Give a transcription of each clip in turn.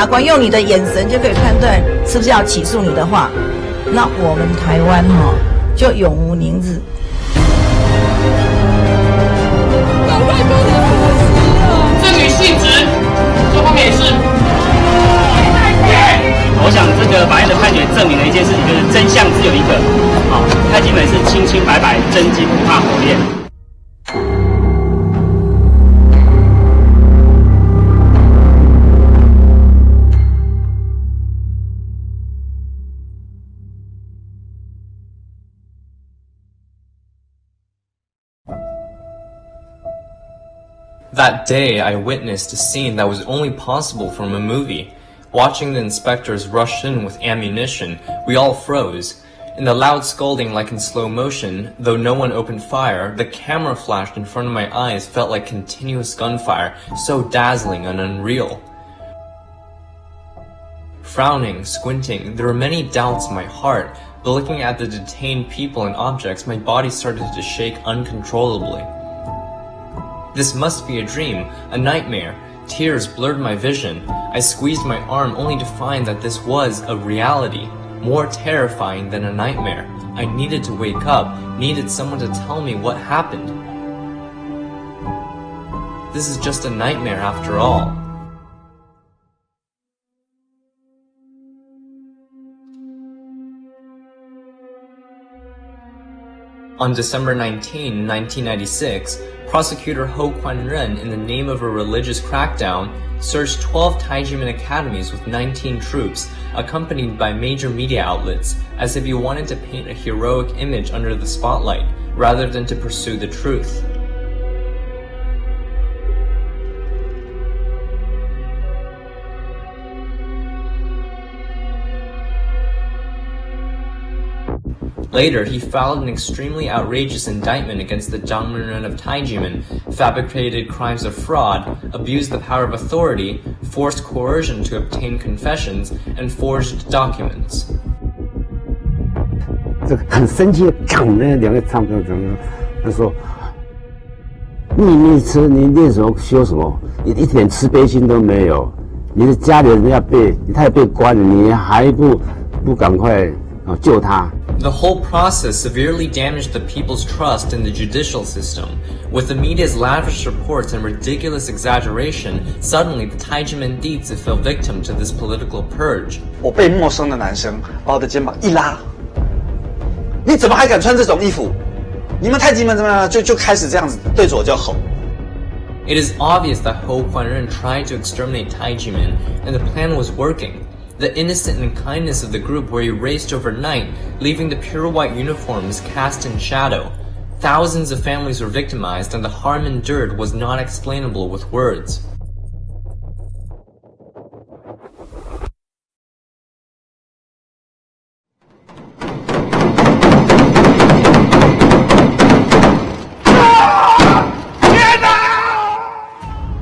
官用你的眼神就可以判断是不是要起诉你的话，那我们台湾就永无宁日。赠与性质，这方面也是。我想这个法院的判决证明了一件事情，就是真相只有一个。太极门是清清白白，真金不怕火炼。That day, I witnessed a scene that was only possible from a movie. Watching the inspectors rush in with ammunition, we all froze. In the loud scolding like in slow motion, though no one opened fire, the camera flashed in front of my eyes felt like continuous gunfire, so dazzling and unreal. Frowning, squinting, there were many doubts in my heart, but looking at the detained people and objects, my body started to shake uncontrollably. This must be a dream, a nightmare. Tears blurred my vision. I squeezed my arm only to find that this was a reality, more terrifying than a nightmare. I needed to wake up, needed someone to tell me what happened. This is just a nightmare after all. On December 19, 1996, Prosecutor Ho Kwan-ren, in the name of a religious crackdown, searched 12 Tai Ji Men academies with 19 troops, accompanied by major media outlets, as if he wanted to paint a heroic image under the spotlight, rather than to pursue the truth. Later, he filed an extremely outrageous indictment against the MNN of Tai Ji Men, fabricated crimes of fraud, abused the power of authority, forced coercion to obtain confessions, and forged documents. 这个很生气的讲那两个唱片怎么？他说：“你吃你练什么修什么？你一点慈悲心都没有。你的家里人要被他也被关了，你还不赶快救他？” The whole process severely damaged the people's trust in the judicial system. With the media's lavish reports and ridiculous exaggeration, suddenly the Tai Ji Men dizi fell victim to this political purge. 我被陌生的男生把我的肩膀一拉，你怎么还敢穿这种衣服？你们太极门怎么样？就开始这样子对着我就吼。It is obvious that Ho Kwan-ren tried to exterminate Tai Ji Men, and the plan was working. The innocence and kindness of the group were erased overnight, leaving the pure white uniforms cast in shadow. Thousands of families were victimized, and the harm endured was not explainable with words.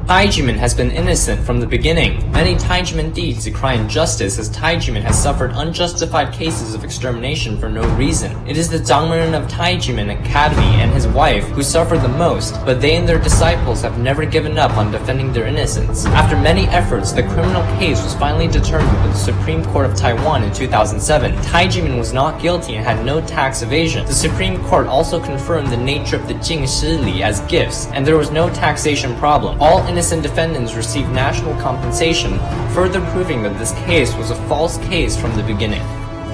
Tai Ji Men has been innocent from the beginning. Many Tai Ji Men dizi cry injustice as Tai Ji Men has suffered unjustified cases of extermination for no reason. It is the MNN of Tai Ji Men Academy and his wife who suffered the most, but they and their disciples have never given up on defending their innocence. After many efforts, the criminal case was finally determined by the Supreme Court of Taiwan in 2007. Tai Ji Men was not guilty and had no tax evasion. The Supreme Court also confirmed the nature of the Jing Shi Li as gifts, and there was no taxation problem. All innocent defendants received national compensation, further proving that this case was a false case from the beginning.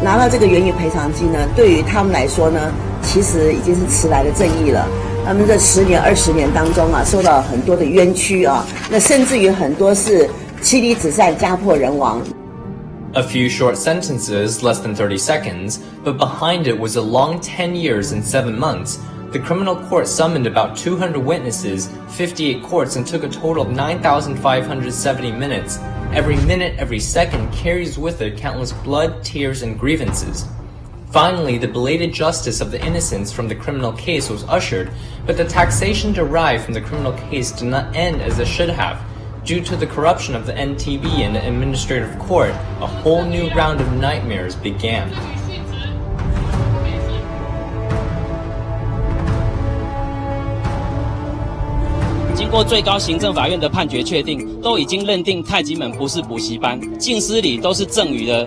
拿到这个原油赔偿金呢，对于他们来说呢，其实已经是迟来的正义了。他们这10年、20年当中啊，受到很多的冤屈啊，那甚至于很多是妻离子散、家破人亡。A few short sentences, less than 30 seconds, but behind it was a long 10 years and 7 months. The criminal court summoned about 200 witnesses, 58 courts, and took a total of 9,570 minutes. Every minute, every second carries with it countless blood, tears, and grievances. Finally, the belated justice of the innocents from the criminal case was ushered, but the taxation derived from the criminal case did not end as it should have. Due to the corruption of the NTB and the administrative court, a whole new round of nightmares began. 过最高行政法院的判决确定，都已经认定太极门不是补习班，净司礼都是赠予的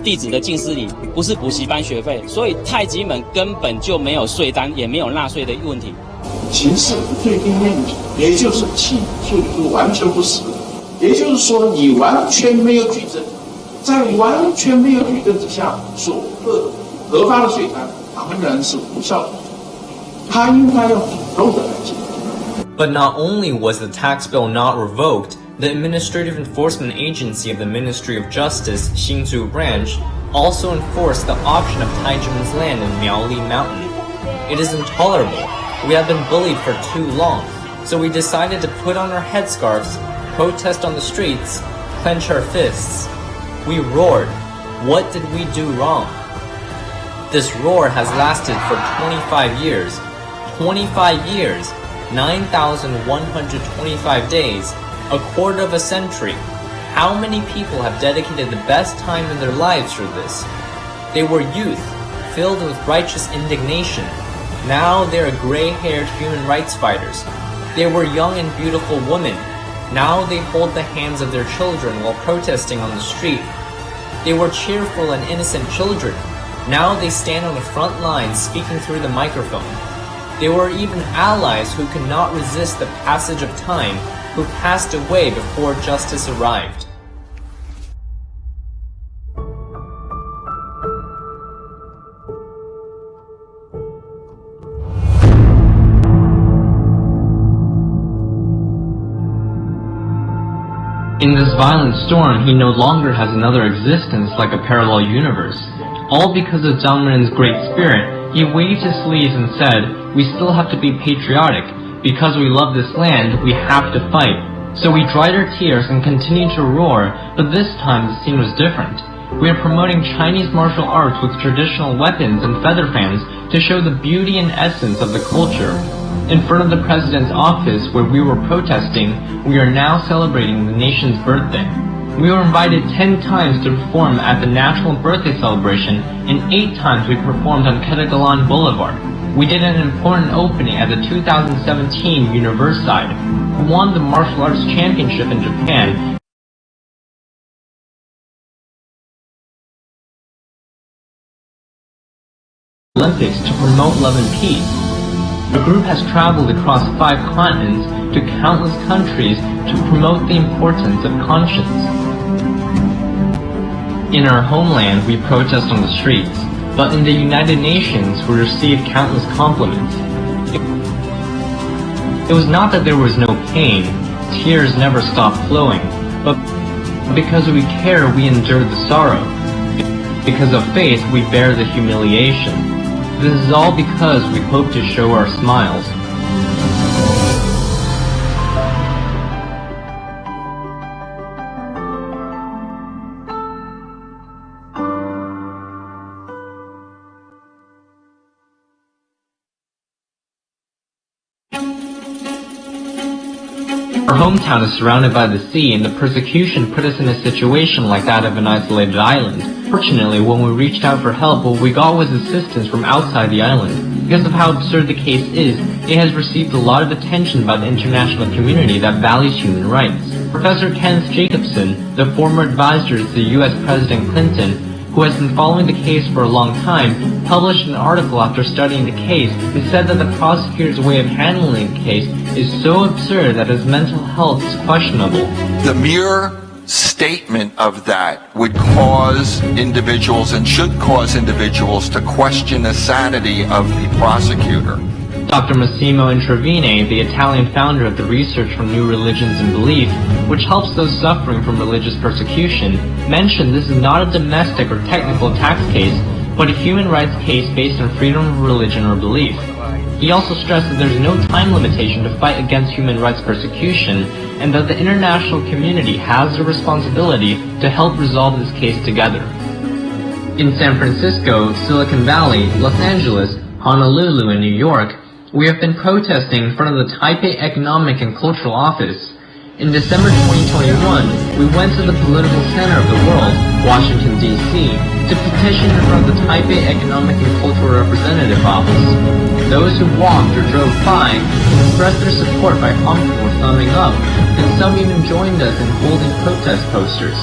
弟子的净司礼，不是补习班学费，所以太极门根本就没有税单，也没有纳税的问题。刑事罪定验体，也就是起诉是完全不实的，也就是说你完全没有举证，在完全没有举证之下所核发的税单当然是无效的，他应该要主动的来进行。But not only was the tax bill not revoked, the Administrative Enforcement Agency of the Ministry of Justice, Hsinchu Branch, also enforced the option of Tai Ji Men's land in Miaoli Mountain. It is intolerable. We have been bullied for too long, so we decided to put on our headscarves, protest on the streets, clench our fists. We roared. What did we do wrong? This roar has lasted for 25 years. 25 years, 9,125 days, a quarter of a century. How many people have dedicated the best time in their lives for this? They were youth, filled with righteous indignation. Now they are gray-haired human rights fighters. They were young and beautiful women. Now they hold the hands of their children while protesting on the street. They were cheerful and innocent children. Now they stand on the front lines speaking through the microphone. They were even allies who could not resist the passage of time, who passed away before justice arrived. In this violent storm, he no longer has another existence like a parallel universe. All because of Zhang Ren's great spirit, he waved his sleeves and said, "We still have to be patriotic. Because we love this land, we have to fight." So we dried our tears and continued to roar, but this time the scene was different. We are promoting Chinese martial arts with traditional weapons and feather fans to show the beauty and essence of the culture. In front of the president's office where we were protesting, we are now celebrating the nation's birthday. We were invited 10 times to perform at the national birthday celebration, and 8 times we performed on Ketagalan Boulevard. We did an important opening at the 2017 Universiade. We won the martial arts championship in Japan. Olympics to promote love and peace. The group has traveled across 5 continents to countless countries to promote the importance of conscience. In our homeland, we protest on the streets, but in the United Nations, we receive countless compliments. It was not that there was no pain, tears never stopped flowing, but because we care, we endure the sorrow. Because of faith, we bear the humiliation. This is all because we hope to show our smiles. Our hometown is surrounded by the sea, and the persecution put us in a situation like that of an isolated island. Fortunately, when we reached out for help, what we got was assistance from outside the island. Because of how absurd the case is, it has received a lot of attention by the international community that values human rights. Professor Kenneth Jacobson, the former advisor to the US President Clinton, who has been following the case for a long time, published an article after studying the case and said that the prosecutor's way of handling the case is so absurd that his mental health is questionable. The mere statement of that would cause individuals and should cause individuals to question the sanity of the prosecutor. Dr. Massimo Intravine, the Italian founder of the Research for New Religions and Belief, which helps those suffering from religious persecution, mentioned this is not a domestic or technical tax case, but a human rights case based on freedom of religion or belief. He also stressed that there is no time limitation to fight against human rights persecution, and that the international community has a responsibility to help resolve this case together. In San Francisco, Silicon Valley, Los Angeles, Honolulu, and New York, we have been protesting in front of the Taipei Economic and Cultural Office. In December 2021, we went to the political center of the world, Washington, D.C., to petition in front of the Taipei Economic and Cultural Representative Office. Those who walked or drove by expressed their support by honking or thumbing up, and some even joined us in holding protest posters.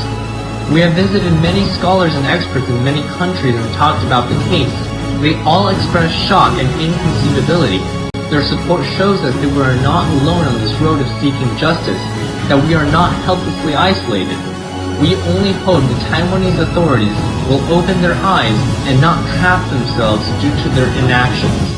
We have visited many scholars and experts in many countries and talked about the case. They all expressed shock and inconceivability. Their support shows us that we are not alone on this road of seeking justice, that we are not helplessly isolated. We only hope the Taiwanese authorities will open their eyes and not trap themselves due to their inactions.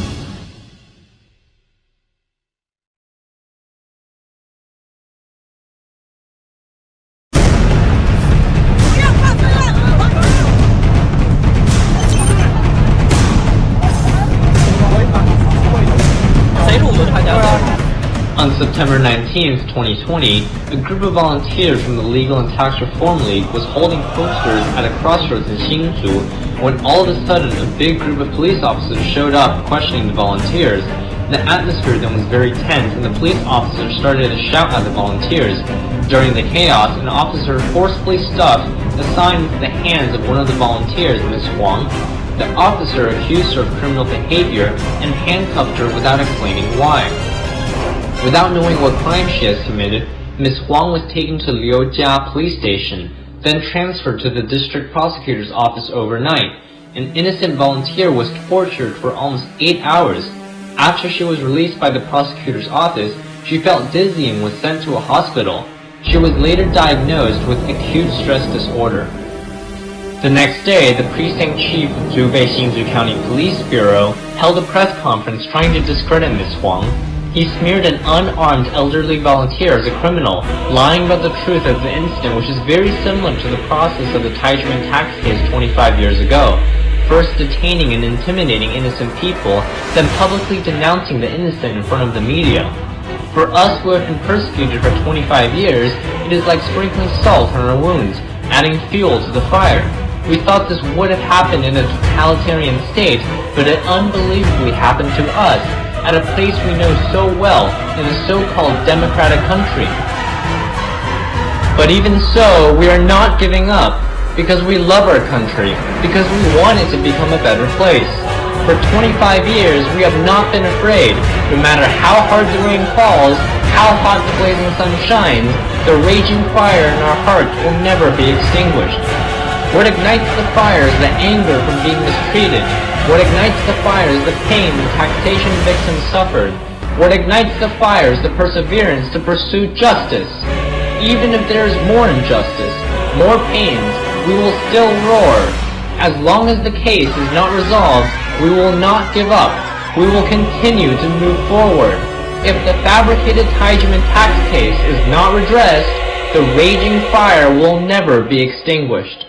On September 19, 2020, a group of volunteers from the Legal and Tax Reform League was holding posters at a crossroads in Hsinchu when all of a sudden a big group of police officers showed up questioning the volunteers. The atmosphere then was very tense and the police officers started to shout at the volunteers. During the chaos, an officer forcefully stuffed a sign into the hands of one of the volunteers, Ms. Huang. The officer accused her of criminal behavior and handcuffed her without explaining why. Without knowing what crime she has committed, Ms. Huang was taken to Liujia police station, then transferred to the district prosecutor's office overnight. An innocent volunteer was tortured for almost 8 hours. After she was released by the prosecutor's office, she felt dizzy and was sent to a hospital. She was later diagnosed with acute stress disorder. The next day, the precinct chief of Zhubei Hsinchu County Police Bureau held a press conference trying to discredit Ms. Huang. He smeared an unarmed elderly volunteer as a criminal, lying about the truth of the incident, which is very similar to the process of the Tai Ji Men tax case 25 years ago. First detaining and intimidating innocent people, then publicly denouncing the innocent in front of the media. For us who have been persecuted for 25 years, it is like sprinkling salt on our wounds, adding fuel to the fire. We thought this would have happened in a totalitarian state, but it unbelievably happened to us, at a place we know so well in a so-called democratic country. But even so, we are not giving up, because we love our country, because we want it to become a better place. For 25 years, we have not been afraid. No matter how hard the rain falls, how hot the blazing sun shines, the raging fire in our hearts will never be extinguished. What ignites the fire is the anger from being mistreated. What ignites the fire is the pain the taxation victims suffered. What ignites the fire is the perseverance to pursue justice. Even if there is more injustice, more pains, we will still roar. As long as the case is not resolved, we will not give up. We will continue to move forward. If the fabricated Tai Ji Men tax case is not redressed, the raging fire will never be extinguished.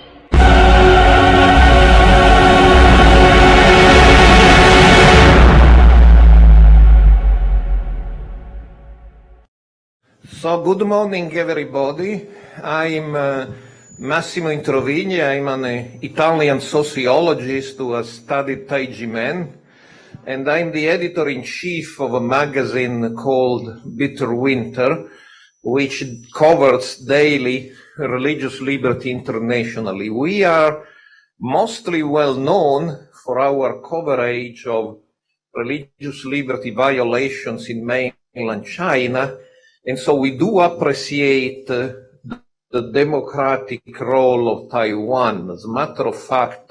So, good morning, everybody. I'm Massimo Introvigni. I'm an Italian sociologist who has studied Tai Ji Men, and I'm the editor-in-chief of a magazine called Bitter Winter, which covers daily religious liberty internationally. We are mostly well known for our coverage of religious liberty violations in mainland China, and so we do appreciate the democratic role of Taiwan. As a matter of fact,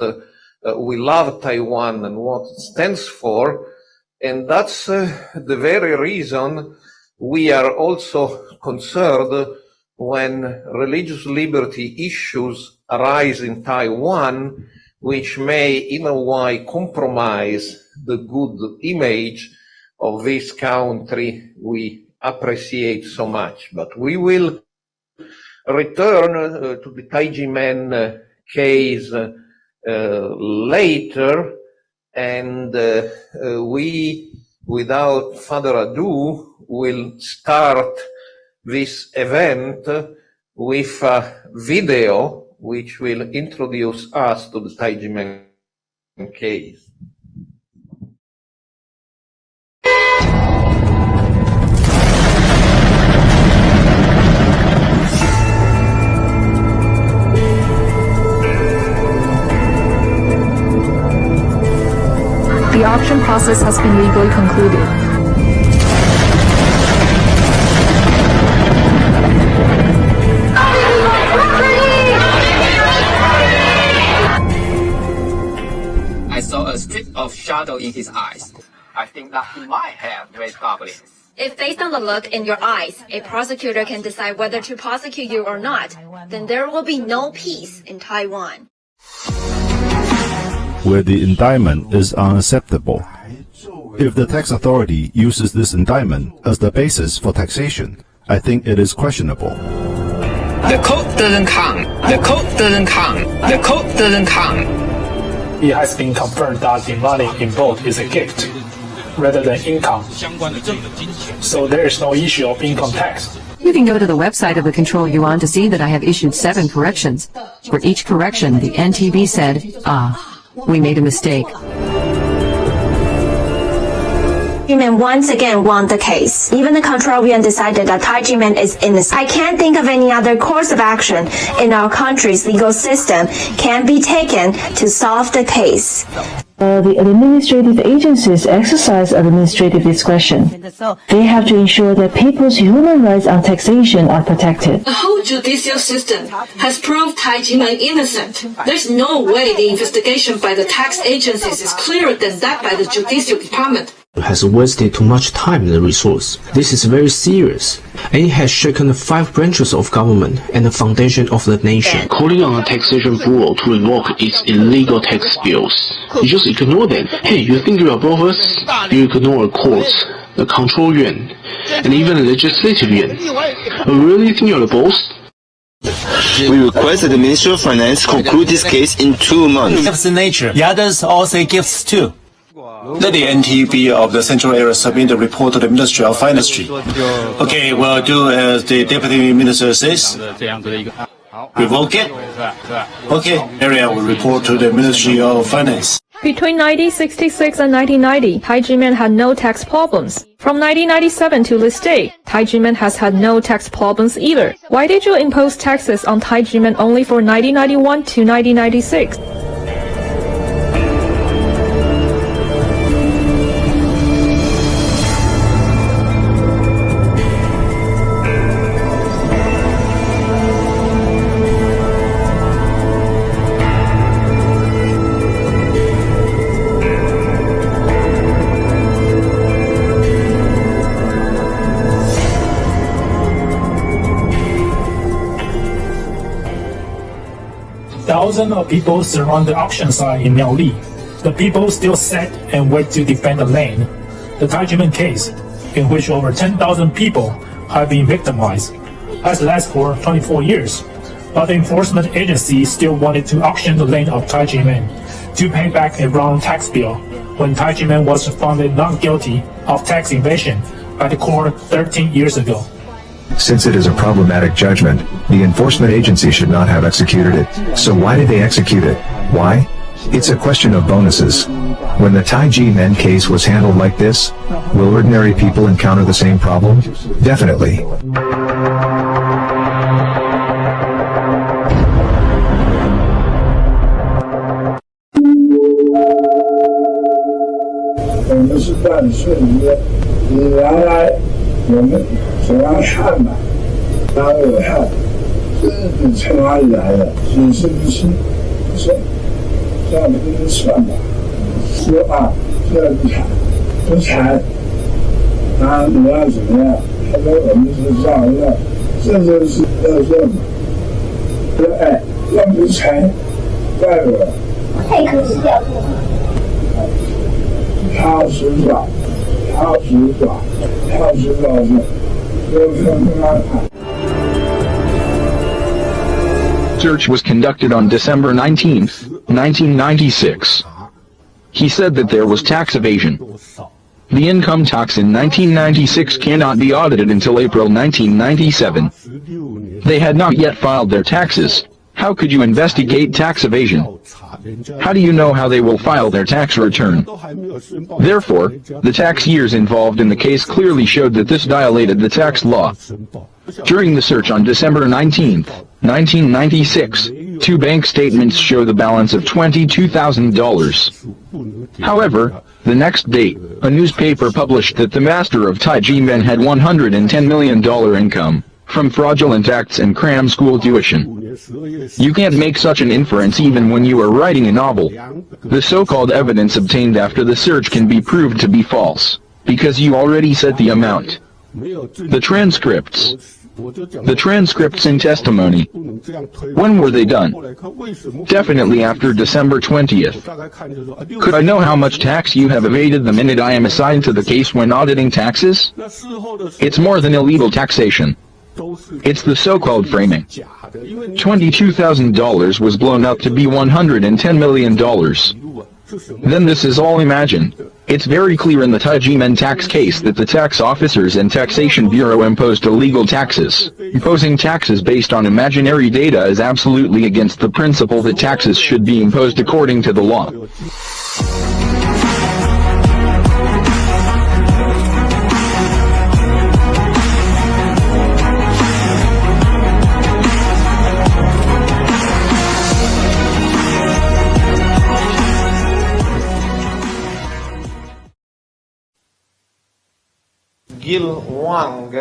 we love Taiwan and what it stands for, and that's the very reason we are also concerned when religious liberty issues arise in Taiwan, which may in a way compromise the good image of this country we appreciate so much. But we will return to the Tai Ji Men case later, and we, without further ado, will start this event with a video which will introduce us to the Tai Ji Men case. has been legally concluded. I saw a strip of shadow in his eyes. I think that he might have raised goblins. If based on the look in your eyes, a prosecutor can decide whether to prosecute you or not, then there will be no peace in Taiwan. Where the indictment is unacceptable. If the tax authority uses this indictment as the basis for taxation, I think it is questionable. The code doesn't count. The code doesn't count. The code doesn't count. It has been confirmed that the money involved is a gift rather than income. So there is no issue of income tax. You can go to the website of the Control Yuan to see that I have issued 7 corrections. For each correction, the NTB said, we made a mistake. Tai Ji Men once again won the case. Even the Control Yuan decided that Tai Ji Men is innocent. I can't think of any other course of action in our country's legal system can be taken to solve the case. The administrative agencies exercise administrative discretion. They have to ensure that people's human rights on taxation are protected. The whole judicial system has proved Tai Ji Men innocent. There's no way the investigation by the tax agencies is clearer than that by the judicial department. Has wasted too much time and resource. This is very serious, and it has shaken the 5 branches of government and the foundation of the nation. Calling on the Taxation Bureau to revoke its illegal tax bills. You just ignore them. Hey, you think you're above us? You ignore courts, the Control Yuan, and even the Legislative Yuan. You really think you're the boss? We request that the Ministry of Finance conclude this case in 2 months. Gifts in nature. The others all say gifts too. Let the NTB of the Central Area submit the report to the Ministry of Finance. Okay, we'll do as the Deputy Minister says. Revoke it. Okay, area will report to the Ministry of Finance. Between 1966 and 1990, Tai Ji Men had no tax problems. From 1997 to this day, Tai Ji Men has had no tax problems either. Why did you impose taxes on Tai Ji Men only for 1991 to 1996? Thousands of people surround the auction site in Miaoli. The people still sat and wait to defend the land. The Tai Ji Men case, in which over 10,000 people have been victimized, has lasted for 24 years. But the enforcement agency still wanted to auction the land of Tai Ji Men to pay back a wrong tax bill when Tai Ji Men was found not guilty of tax evasion by the court 13 years ago. Since it is a problematic judgment, the enforcement agency should not have executed it. So why did they execute it? Why? It's a question of bonuses. When the Tai Ji Men case was handled like this, will ordinary people encounter the same problem? Definitely. Search was conducted on December 19, 1996. He said that there was tax evasion. The income tax in 1996 cannot be audited until April 1997. They had not yet filed their taxes. How could you investigate tax evasion? How do you know how they will file their tax return? Therefore, the tax years involved in the case clearly showed that this violated the tax law. During the search on December 19, 1996, Two bank statements show the balance of $22,000. However, the next day, a newspaper published that the master of Tai Ji Men had $110 million income from fraudulent acts and cram school tuition. You can't make such an inference even when you are writing a novel. The so-called evidence obtained after the search can be proved to be false, because you already said the amount. The transcripts and testimony. When were they done? Definitely after December 20th. Could I know how much tax you have evaded the minute I am assigned to the case when auditing taxes? It's more than illegal taxation. It's the so-called framing. $22,000 was blown up to be $110 million. Then this is all imagined. It's very clear in the Tai Ji Men tax case that the tax officers and Taxation Bureau imposed illegal taxes. Imposing taxes based on imaginary data is absolutely against the principle that taxes should be imposed according to the law. Gil Wang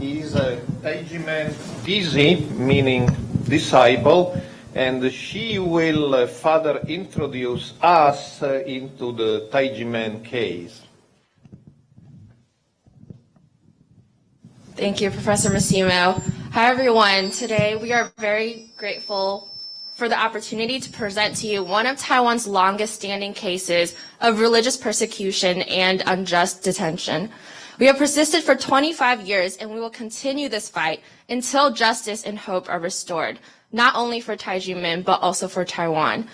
is a Tai Ji Men dizi, meaning disciple, and she will further introduce us into the Tai Ji Men case. Thank you, Professor Massimo. Hi, everyone. Today we are very grateful for the opportunity to present to you one of Taiwan's longest-standing cases of religious persecution and unjust detention. We have persisted for 25 years, and we will continue this fight until justice and hope are restored, not only for Tai Ji Men, but also for Taiwan.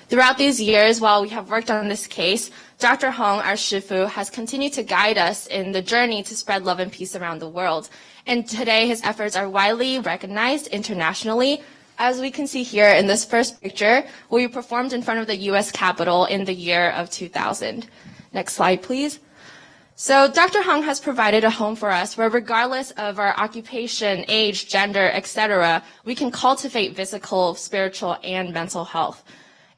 Throughout these years, while we have worked on this case, Dr. Hong, our shifu, has continued to guide us in the journey to spread love and peace around the world. And today, his efforts are widely recognized internationally. As we can see here in this first picture, we performed in front of the U.S. Capitol in the year of 2000. Next slide, please. So Dr. Hong has provided a home for us where, regardless of our occupation, age, gender, etc., we can cultivate physical, spiritual, and mental health.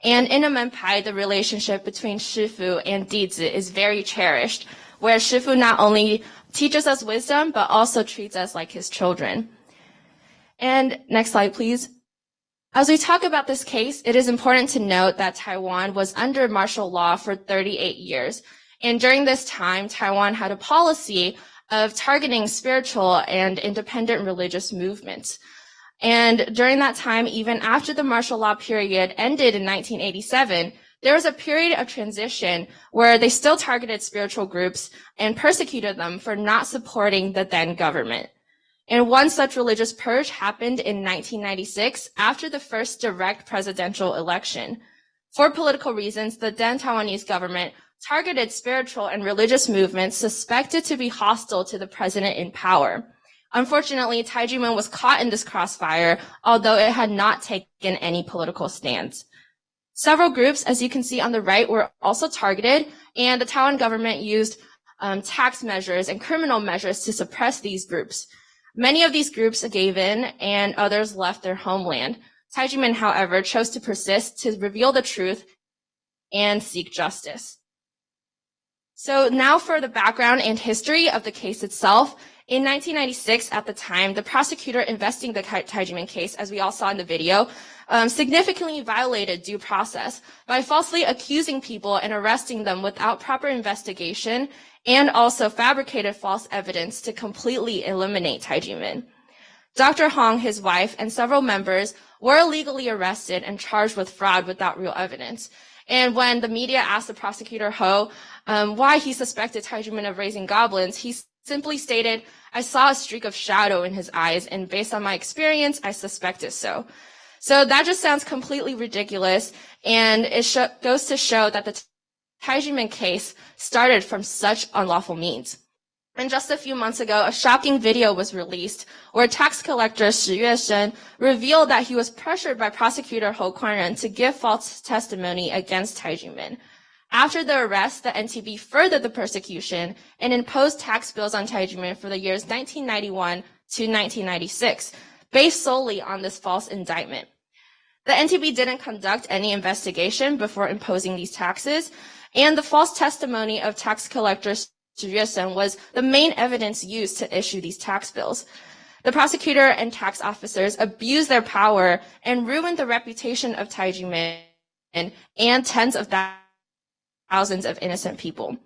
And in Amenpai, the relationship between shifu and dizi is very cherished, where shifu not only teaches us wisdom, but also treats us like his children. And next slide, please. As we talk about this case, it is important to note that Taiwan was under martial law for 38 years. And during this time, Taiwan had a policy of targeting spiritual and independent religious movements. And during that time, even after the martial law period ended in 1987, there was a period of transition where they still targeted spiritual groups and persecuted them for not supporting the then government. And one such religious purge happened in 1996 after the first direct presidential election. For political reasons, the then Taiwanese government targeted spiritual and religious movements suspected to be hostile to the president in power. Unfortunately, Tai Ji Men was caught in this crossfire, although it had not taken any political stance. Several groups, as you can see on the right, were also targeted, and the Taiwan government used tax measures and criminal measures to suppress these groups. Many of these groups gave in, and others left their homeland. Tai Ji Men, however, chose to persist to reveal the truth and seek justice. So now for the background and history of the case itself. In 1996, at the time, the prosecutor investigating the Tai Ji Men case, as we all saw in the video, significantly violated due process by falsely accusing people and arresting them without proper investigation, and also fabricated false evidence to completely eliminate Tai Ji Men. Dr. Hong, his wife, and several members were illegally arrested and charged with fraud without real evidence. And when the media asked the prosecutor Ho why he suspected Tai Ji Men of raising goblins, he simply stated, "I saw a streak of shadow in his eyes, and based on my experience, I suspected so." So that just sounds completely ridiculous, and it goes to show that the Tai Ji Men case started from such unlawful means. And just a few months ago, a shocking video was released where tax collector Shi Yueshen revealed that he was pressured by prosecutor Ho Kuan-ren to give false testimony against Tai Ji Men. After the arrest, the NTB furthered the persecution and imposed tax bills on Tai Ji Men for the years 1991 to 1996, based solely on this false indictment. The NTB didn't conduct any investigation before imposing these taxes, and the false testimony of tax collector Zhi Yuesen was the main evidence used to issue these tax bills. The prosecutor and tax officers abused their power and ruined the reputation of Tai Ji Men and tens of thousands of innocent people.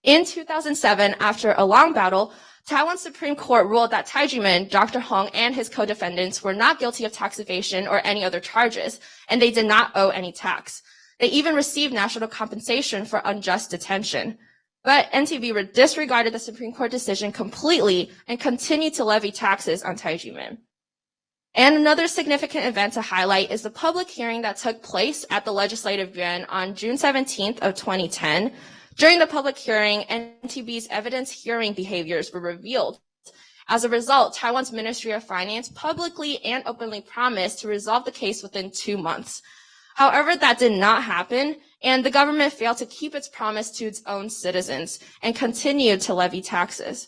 In 2007, after a long battle, Taiwan Supreme Court ruled that Tai Ji Men, Dr. Hong, and his co-defendants were not guilty of tax evasion or any other charges, and they did not owe any tax. They even received national compensation for unjust detention. But NTB disregarded the Supreme Court decision completely and continued to levy taxes on Tai Ji Men. And another significant event to highlight is the public hearing that took place at the Legislative Yuan on June 17th of 2010. During the public hearing, NTB's evidence hearing behaviors were revealed. As a result, Taiwan's Ministry of Finance publicly and openly promised to resolve the case within 2 months. However, that did not happen, and the government failed to keep its promise to its own citizens and continued to levy taxes.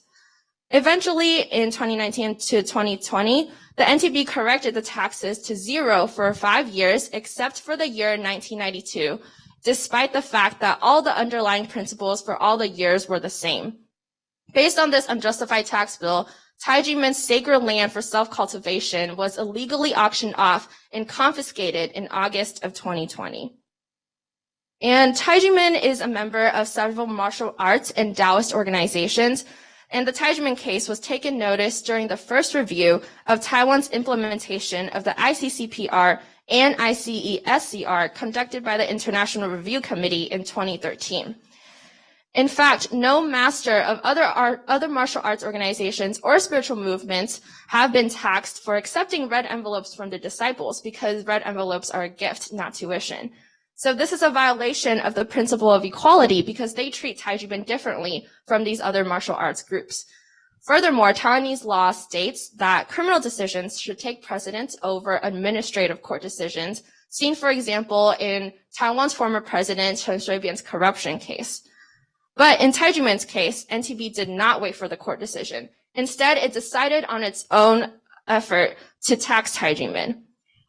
Eventually, in 2019 to 2020, the NTB corrected the taxes to zero for 5 years, except for the year 1992, despite the fact that all the underlying principles for all the years were the same. Based on this unjustified tax bill, Tai Ji Men's sacred land for self-cultivation was illegally auctioned off and confiscated in August of 2020. And Tai Ji Men is a member of several martial arts and Taoist organizations, and the Tai Ji Men case was taken notice during the first review of Taiwan's implementation of the ICCPR and ICESCR conducted by the International Review Committee in 2013. In fact, no master of other martial arts organizations or spiritual movements have been taxed for accepting red envelopes from their disciples because red envelopes are a gift, not tuition. So this is a violation of the principle of equality because they treat Tai Ji Men differently from these other martial arts groups. Furthermore, Taiwanese law states that criminal decisions should take precedence over administrative court decisions, seen, for example, in Taiwan's former president Chen Shui-bian's corruption case. But in Tai Ji Men's case, NTB did not wait for the court decision. Instead, it decided on its own effort to tax Tai Ji Men.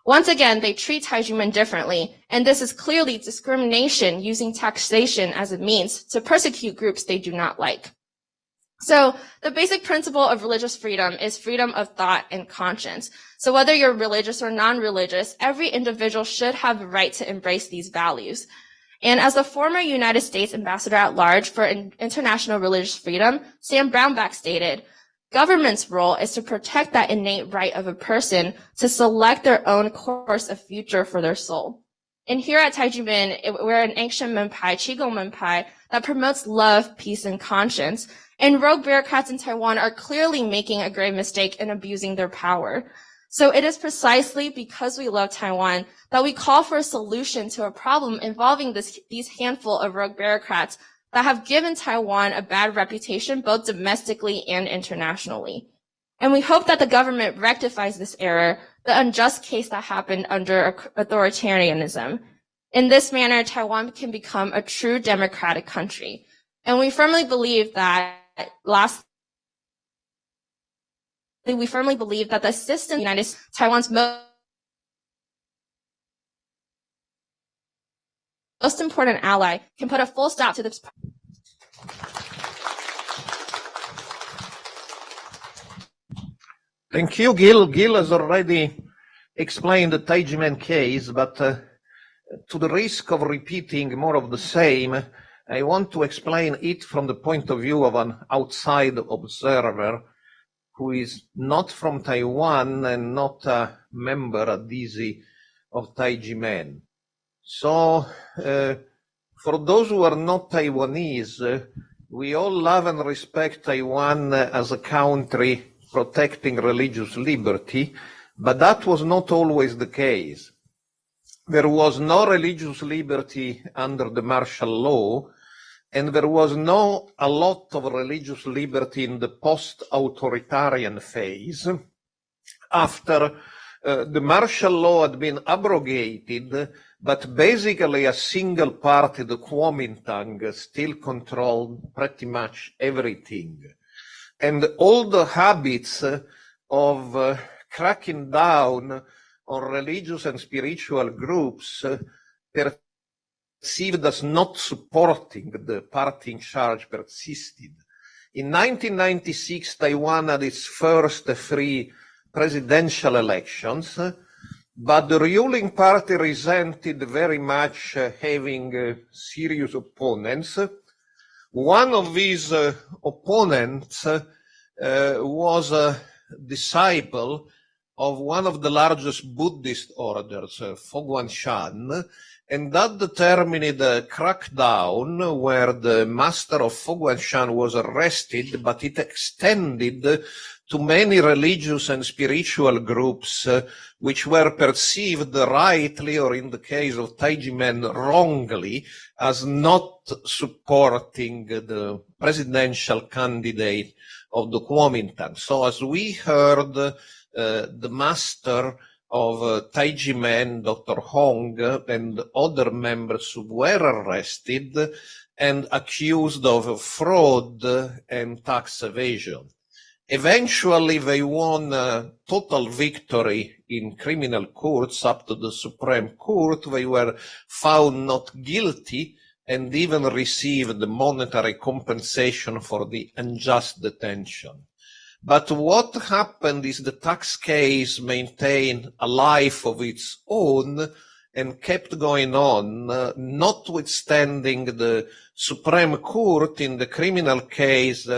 Once again, they treat Tai Ji Men differently, and this is clearly discrimination using taxation as a means to persecute groups they do not like. So the basic principle of religious freedom is freedom of thought and conscience. So whether you're religious or non-religious, every individual should have the right to embrace these values. And as the former United States Ambassador at Large for International Religious Freedom, Sam Brownback stated, government's role is to protect that innate right of a person to select their own course of future for their soul. And here at Tai Ji Men, we're an ancient Menpai, Qigong Menpai, that promotes love, peace, and conscience. And rogue bureaucrats in Taiwan are clearly making a grave mistake in abusing their power. So it is precisely because we love Taiwan that we call for a solution to a problem involving these handful of rogue bureaucrats that have given Taiwan a bad reputation both domestically and internationally. And we hope that the government rectifies this error, the unjust case that happened under authoritarianism. In this manner, Taiwan can become a true democratic country. And we firmly believe that the system united Taiwan's most important ally can put a full stop to this. Thank you, Gil. Gil has already explained the Tai Ji Men case, but to the risk of repeating more of the same, I want to explain it from the point of view of an outside observer who is not from Taiwan and not a member, a dizi of Tai Ji Men. So, for those who are not Taiwanese, we all love and respect Taiwan as a country protecting religious liberty, but that was not always the case. There was no religious liberty under the martial law, and there was not a lot of religious liberty in the post-authoritarian phase. After the martial law had been abrogated, but basically a single party, the Kuomintang, still controlled pretty much everything. And all the habits of cracking down on religious and spiritual groups perceived as not supporting the party in charge persisted. In 1996, Taiwan had its first free presidential elections, but the ruling party resented very much having serious opponents. One of these opponents was a disciple of one of the largest Buddhist orders, Fogwan-shan, and that determined a crackdown where the master of Fogwan-shan was arrested, but it extended to many religious and spiritual groups which were perceived rightly, or in the case of Tai Ji Men, wrongly, as not supporting the presidential candidate of the Kuomintang. So as we heard, the master of Tai Ji Men, Dr. Hong, and other members were arrested and accused of fraud and tax evasion. Eventually, they won a total victory in criminal courts up to the Supreme Court. They were found not guilty and even received monetary compensation for the unjust detention. But what happened is the tax case maintained a life of its own and kept going on, notwithstanding the Supreme Court in the criminal case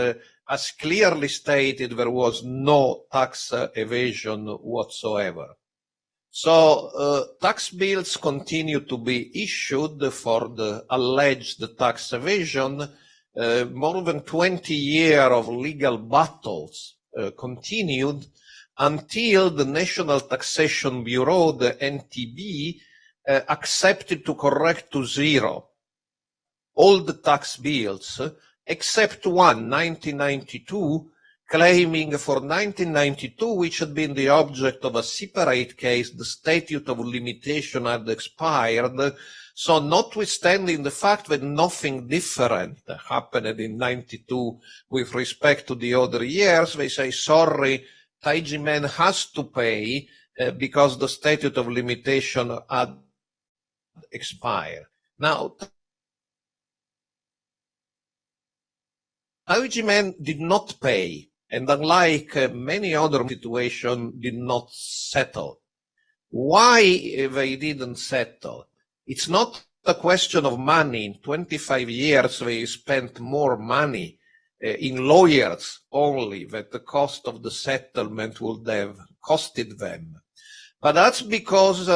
has clearly stated there was no tax evasion whatsoever. So tax bills continue to be issued for the alleged tax evasion. More than 20 years of legal battles continued until the National Taxation Bureau, the NTB, accepted to correct to zero all the tax bills except one, 1992, claiming for 1992, which had been the object of a separate case, the statute of limitation had expired. So notwithstanding the fact that nothing different happened in 92 with respect to the other years, they say, sorry, Tai Ji Men has to pay because the statute of limitation had expired. Now, Tai Ji Men did not pay, and unlike many other situations, did not settle. Why they didn't settle? It's not a question of money. In 25 years, they spent more money in lawyers only that the cost of the settlement would have costed them. But that's because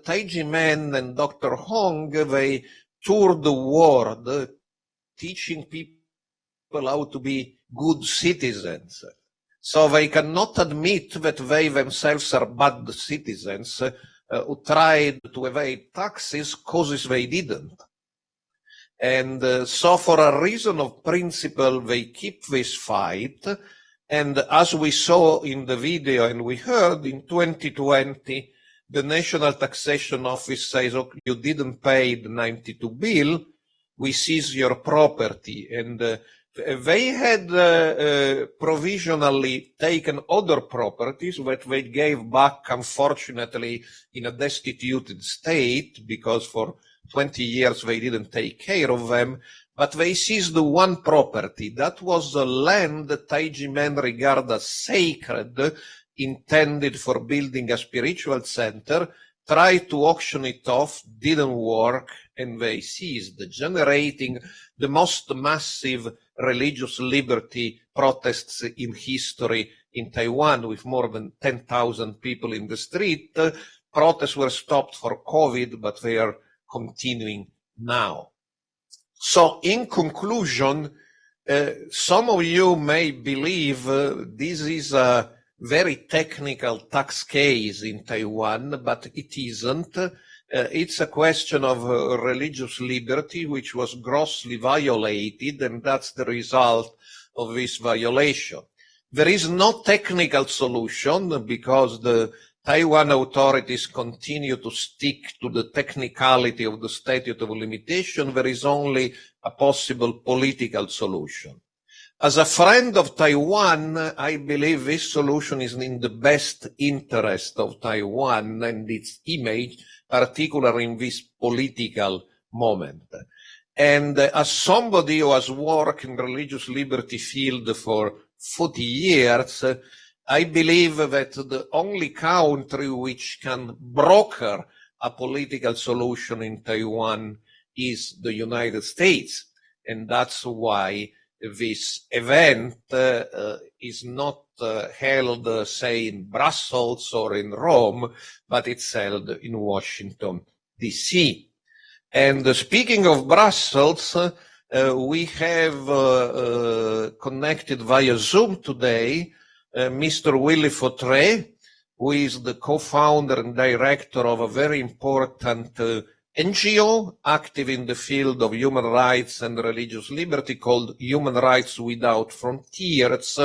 Tai Ji Men and Dr. Hong, they toured the world teaching people how to be good citizens. So they cannot admit that they themselves are bad citizens who tried to evade taxes causes they didn't. And so for a reason of principle, they keep this fight. And as we saw in the video and we heard in 2020, the National Taxation Office says, okay, you didn't pay the 92 bill, we seize your property. And they had provisionally taken other properties that they gave back, unfortunately, in a destituted state, because for 20 years they didn't take care of them. But they seized the one property. That was the land that Tai Ji Men regard as sacred, intended for building a spiritual center, tried to auction it off, didn't work, and they seized, generating the most massive religious liberty protests in history in Taiwan, with more than 10,000 people in the street. Protests were stopped for COVID, but they are continuing now. So in conclusion, some of you may believe this is a very technical tax case in Taiwan, but it isn't. It's a question of religious liberty, which was grossly violated, and that's the result of this violation. There is no technical solution because the Taiwan authorities continue to stick to the technicality of the statute of limitation. There is only a possible political solution. As a friend of Taiwan, I believe this solution is in the best interest of Taiwan and its image, particularly in this political moment. And as somebody who has worked in religious liberty field for 40 years, I believe that the only country which can broker a political solution in Taiwan is the United States. And that's why this event is not held, say, in Brussels or in Rome, but it's held in Washington, D.C. And speaking of Brussels, we have connected via Zoom today Mr. Willy Fautré, who is the co-founder and director of a very important NGO active in the field of human rights and religious liberty called Human Rights Without Frontiers.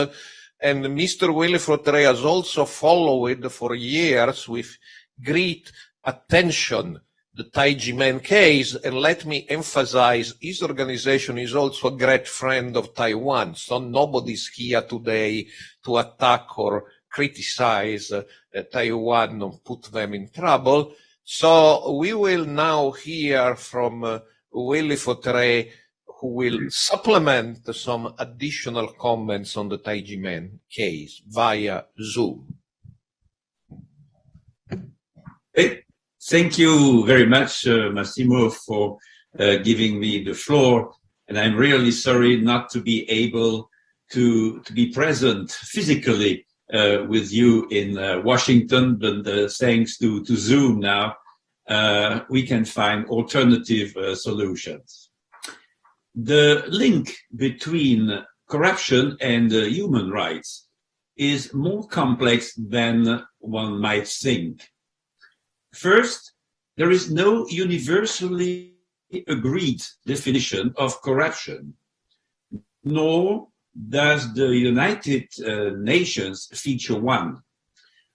And Mr. Willy Fautré has also followed for years with great attention the Tai Ji Men case, and let me emphasize, his organization is also a great friend of Taiwan, so nobody's here today to attack or criticize Taiwan or put them in trouble. So we will now hear from Willy Fautré, who will supplement some additional comments on the Tai Ji Men case via Zoom. Hey. Thank you very much, Massimo, for giving me the floor. And I'm really sorry not to be able to be present physically with you in Washington, but thanks to Zoom now, we can find alternative solutions. The link between corruption and human rights is more complex than one might think. First, there is no universally agreed definition of corruption, nor does the United Nations feature one.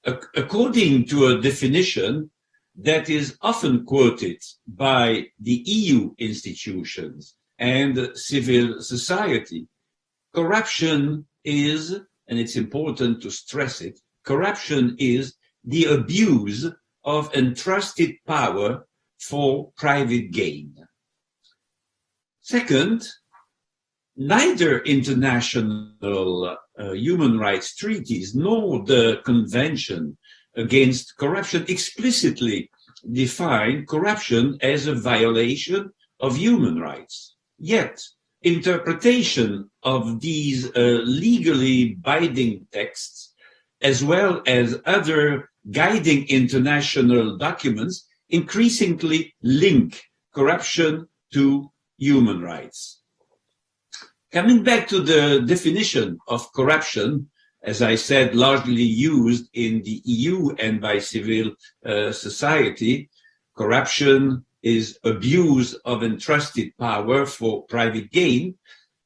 According to a definition that is often quoted by the EU institutions and civil society, corruption is, and it's important to stress it, corruption is the abuse of entrusted power for private gain. Second, neither international human rights treaties nor the Convention Against Corruption explicitly define corruption as a violation of human rights. Yet, interpretation of these legally binding texts, as well as other guiding international documents, increasingly link corruption to human rights. Coming back to the definition of corruption, as I said, largely used in the EU and by civil society, corruption is abuse of entrusted power for private gain.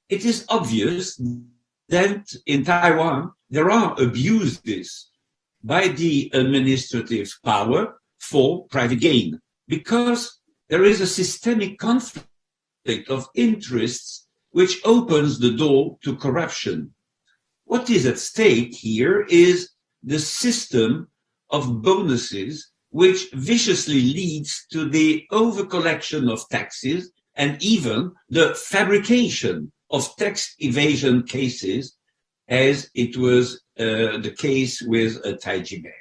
It is obvious that in Taiwan there are abuses by the administrative power for private gain, because there is a systemic conflict of interests which opens the door to corruption. What is at stake here is the system of bonuses which viciously leads to the overcollection of taxes and even the fabrication of tax evasion cases, as it was the case with Tai Ji Men.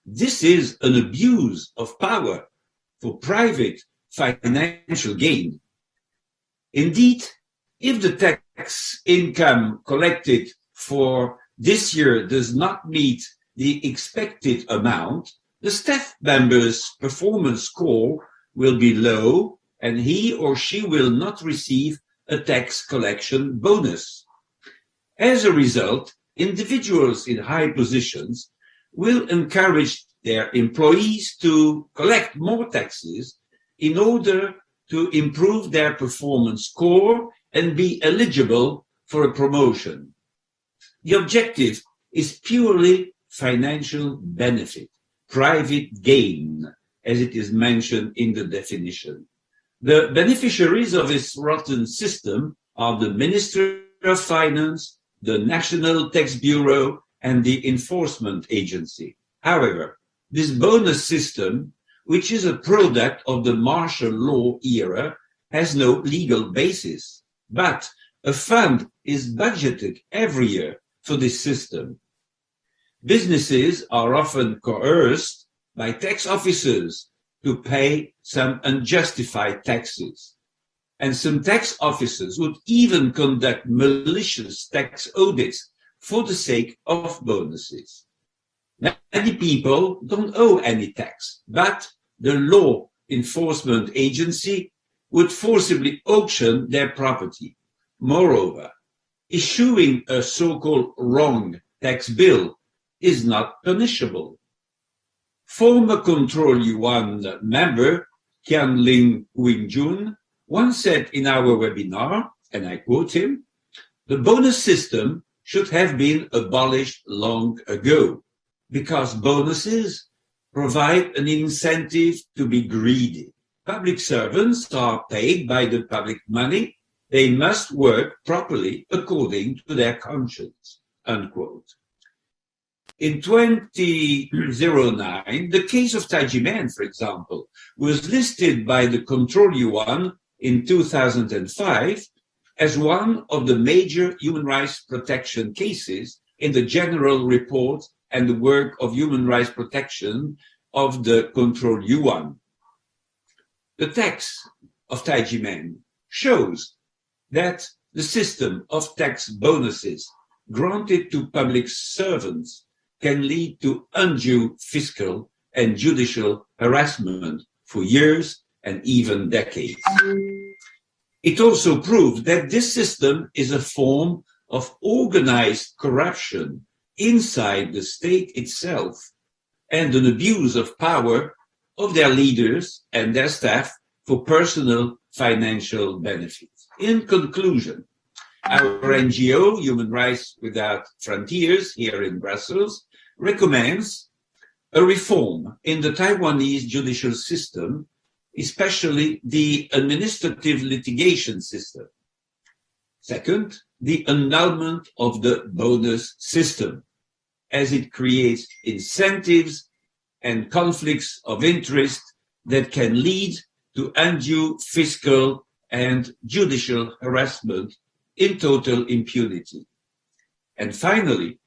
This is an abuse of power for private financial gain. Indeed, if the tax income collected for this year does not meet the expected amount, the staff member's performance score will be low and he or she will not receive a tax collection bonus. As a result, individuals in high positions will encourage their employees to collect more taxes in order to improve their performance score and be eligible for a promotion. The objective is purely financial benefit, private gain, as it is mentioned in the definition. The beneficiaries of this rotten system are the ministers of Finance, the National Tax Bureau, and the Enforcement Agency. However, this bonus system, which is a product of the martial law era, has no legal basis, but a fund is budgeted every year for this system. Businesses are often coerced by tax officers to pay some unjustified taxes. And some tax officers would even conduct malicious tax audits for the sake of bonuses. Many people don't owe any tax, but the law enforcement agency would forcibly auction their property. Moreover, issuing a so-called wrong tax bill is not punishable. Former Control Yuan member Qianling Wingjun once said in our webinar, and I quote him, "The bonus system should have been abolished long ago because bonuses provide an incentive to be greedy. Public servants are paid by the public money. They must work properly according to their conscience," unquote. In 2009, the case of Tai Ji Men, for example, was listed by the Control Yuan in 2005 as one of the major human rights protection cases in the General Report and the Work of Human Rights Protection of the Control Yuan. The text of Tai Ji Men shows that the system of tax bonuses granted to public servants can lead to undue fiscal and judicial harassment for years and even decades. It also proves that this system is a form of organized corruption inside the state itself and an abuse of power of their leaders and their staff for personal financial benefits. In conclusion, our NGO, Human Rights Without Frontiers, here in Brussels, recommends a reform in the Taiwanese judicial system, especially the administrative litigation system. Second, the annulment of the bonus system, as it creates incentives and conflicts of interest that can lead to undue fiscal and judicial harassment in total impunity. And finally,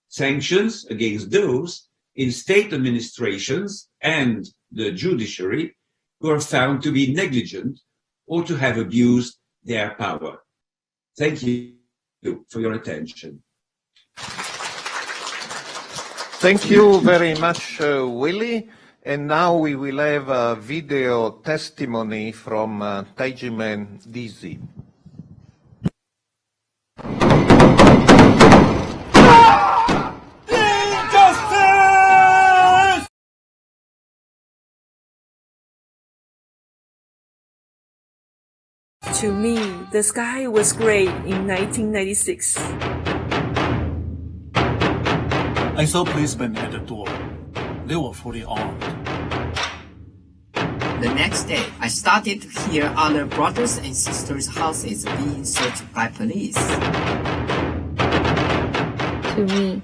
sanctions against those in state administrations and the judiciary who are found to be negligent or to have abused their power. Thank you for your attention. Thank you very much, Willie. And now we will have a video testimony from Tai Ji Men Dizi. To me, the sky was gray in 1996. I saw policemen at the door. They were fully armed. The next day, I started to hear other brothers and sisters' houses being searched by police. To me,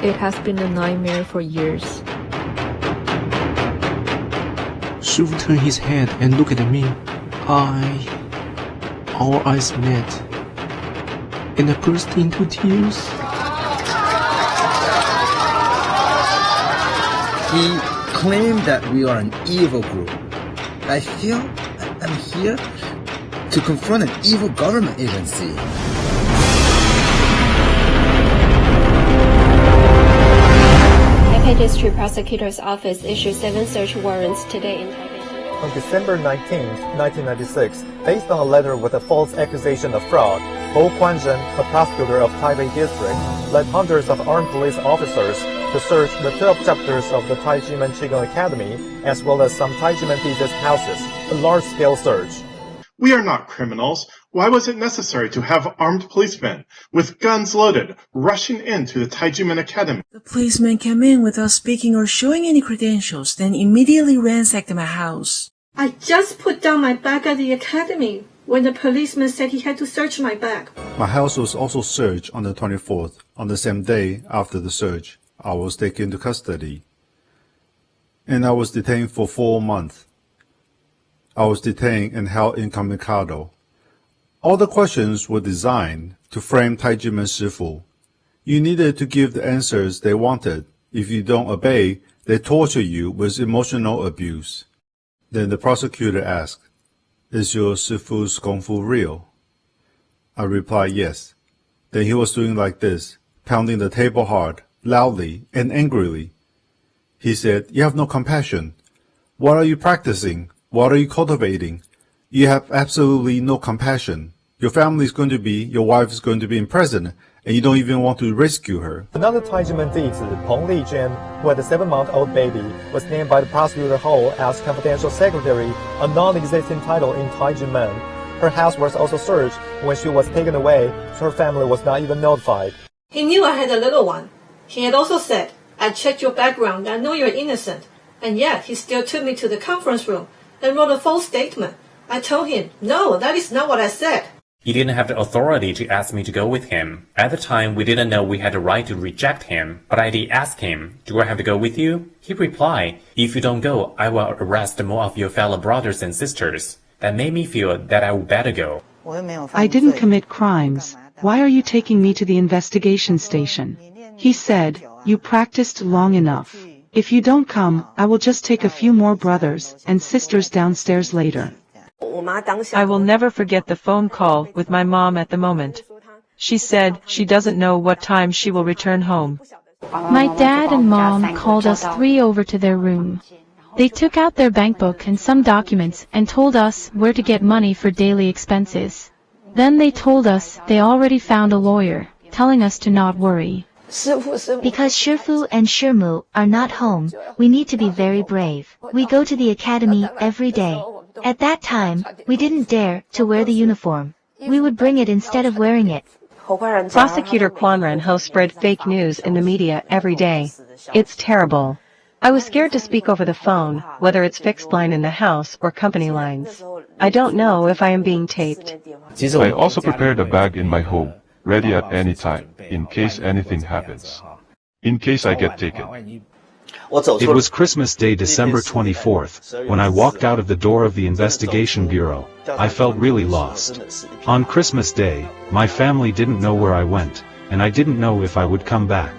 it has been a nightmare for years. Shifu turned his head and looked at me. Our eyes met, and I burst into tears. He claimed that we are an evil group. I feel I'm here to confront an evil government agency. Taipei District Prosecutor's Office issued 7 search warrants today in Taipei. On December 19, 1996, based on a letter with a false accusation of fraud, Bo Quanzhen, a prosecutor of Taipei District, led hundreds of armed police officers to search the 12 chapters of the Tai Ji Men Qigong Academy, as well as some Tai Ji Men teachers' houses, a large-scale search. We are not criminals. Why was it necessary to have armed policemen with guns loaded rushing into the Tai Ji Men Academy? The policeman came in without speaking or showing any credentials, then immediately ransacked my house. I just put down my bag at the academy. when the policeman said he had to search my bag. My house was also searched on the 24th. On the same day after the search, I was taken into custody. And I was detained for 4 months. I was detained and held incommunicado. All the questions were designed to frame Tai Ji Men shifu. You needed to give the answers they wanted. If you don't obey, they torture you with emotional abuse. Then the prosecutor asked, "Is your shifu's wrongful real?" I replied, "Yes." Then he was doing like this, pounding the table hard, loudly, and angrily. He said, "You have no compassion. What are you practicing? What are you cultivating? You have absolutely no compassion. Your family is going to be, your wife is going to be in prison, and you don't even want to rescue her." Another Tai Ji Men dizi, Peng Lijun, who had a 7-month-old baby, was named by the prosecutor Ho as confidential secretary, a non-existing title in Tai Ji Men. Her house was also searched when she was taken away, so her family was not even notified. He knew I had a little one. He had also said, "I checked your background, I know you're innocent." And yet he still took me to the conference room and wrote a false statement. I told him, "No, that is not what I said." He didn't have the authority to ask me to go with him. At the time, we didn't know we had the right to reject him, but I did ask him, "Do I have to go with you?" He replied, "If you don't go, I will arrest more of your fellow brothers and sisters." That made me feel that I would better go. "I didn't commit crimes. Why are you taking me to the investigation station?" He said, "You practiced long enough. If you don't come, I will just take a few more brothers and sisters downstairs later." I will never forget the phone call with my mom at the moment. She said she doesn't know what time she will return home. My dad and mom called us 3 over to their room. They took out their bank book and some documents and told us where to get money for daily expenses. Then they told us they already found a lawyer, telling us to not worry. Because shifu and shimu are not home, we need to be very brave. We go to the academy every day. At that time, we didn't dare to wear the uniform. We would bring it instead of wearing it. Prosecutor Quan Ran-ho spread fake news in the media every day. It's terrible. I was scared to speak over the phone, whether it's fixed line in the house or company lines. I don't know if I am being taped. I also prepared a bag in my home, ready at any time, in case anything happens. In case I get taken. It was Christmas Day, December 24th, when I walked out of the door of the Investigation Bureau. I felt really lost. On Christmas Day, my family didn't know where I went, and I didn't know if I would come back.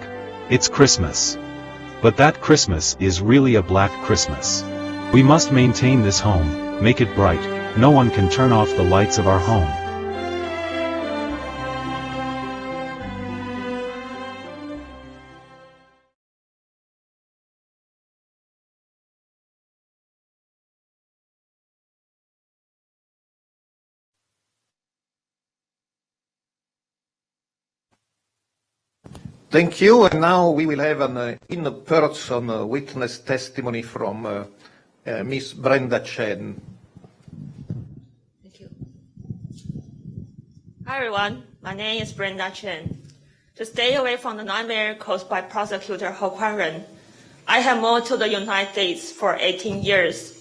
It's Christmas. But that Christmas is really a black Christmas. We must maintain this home, make it bright. No one can turn off the lights of our home. Thank you. And now we will have an in-person witness testimony from Miss Brenda Chen. Thank you. Hi everyone, my name is Brenda Chen. To stay away from the nightmare caused by prosecutor Ho Quan-ren, I have moved to the United States for 18 years.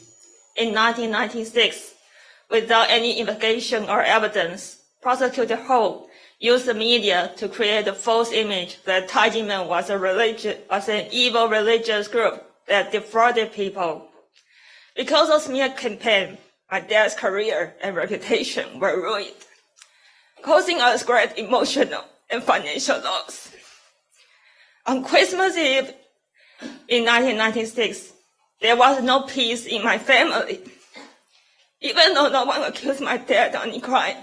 In 1996, without any investigation or evidence, prosecutor Ho used the media to create a false image that Tai Ji Men was an evil religious group that defrauded people. Because of smear campaign, my dad's career and reputation were ruined, causing us great emotional and financial loss. On Christmas Eve in 1996, there was no peace in my family. Even though no one accused my dad of any crime,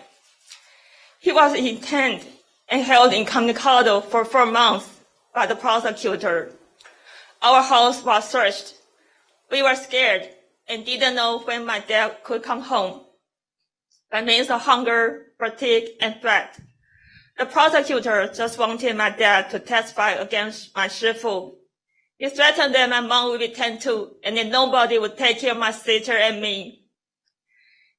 he was detained and held incommunicado for 4 months by the prosecutor. Our house was searched. We were scared and didn't know when my dad could come home. By means of hunger, fatigue, and threat, the prosecutor just wanted my dad to testify against my shifu. He threatened that my mom would be detained too, and that nobody would take care of my sister and me.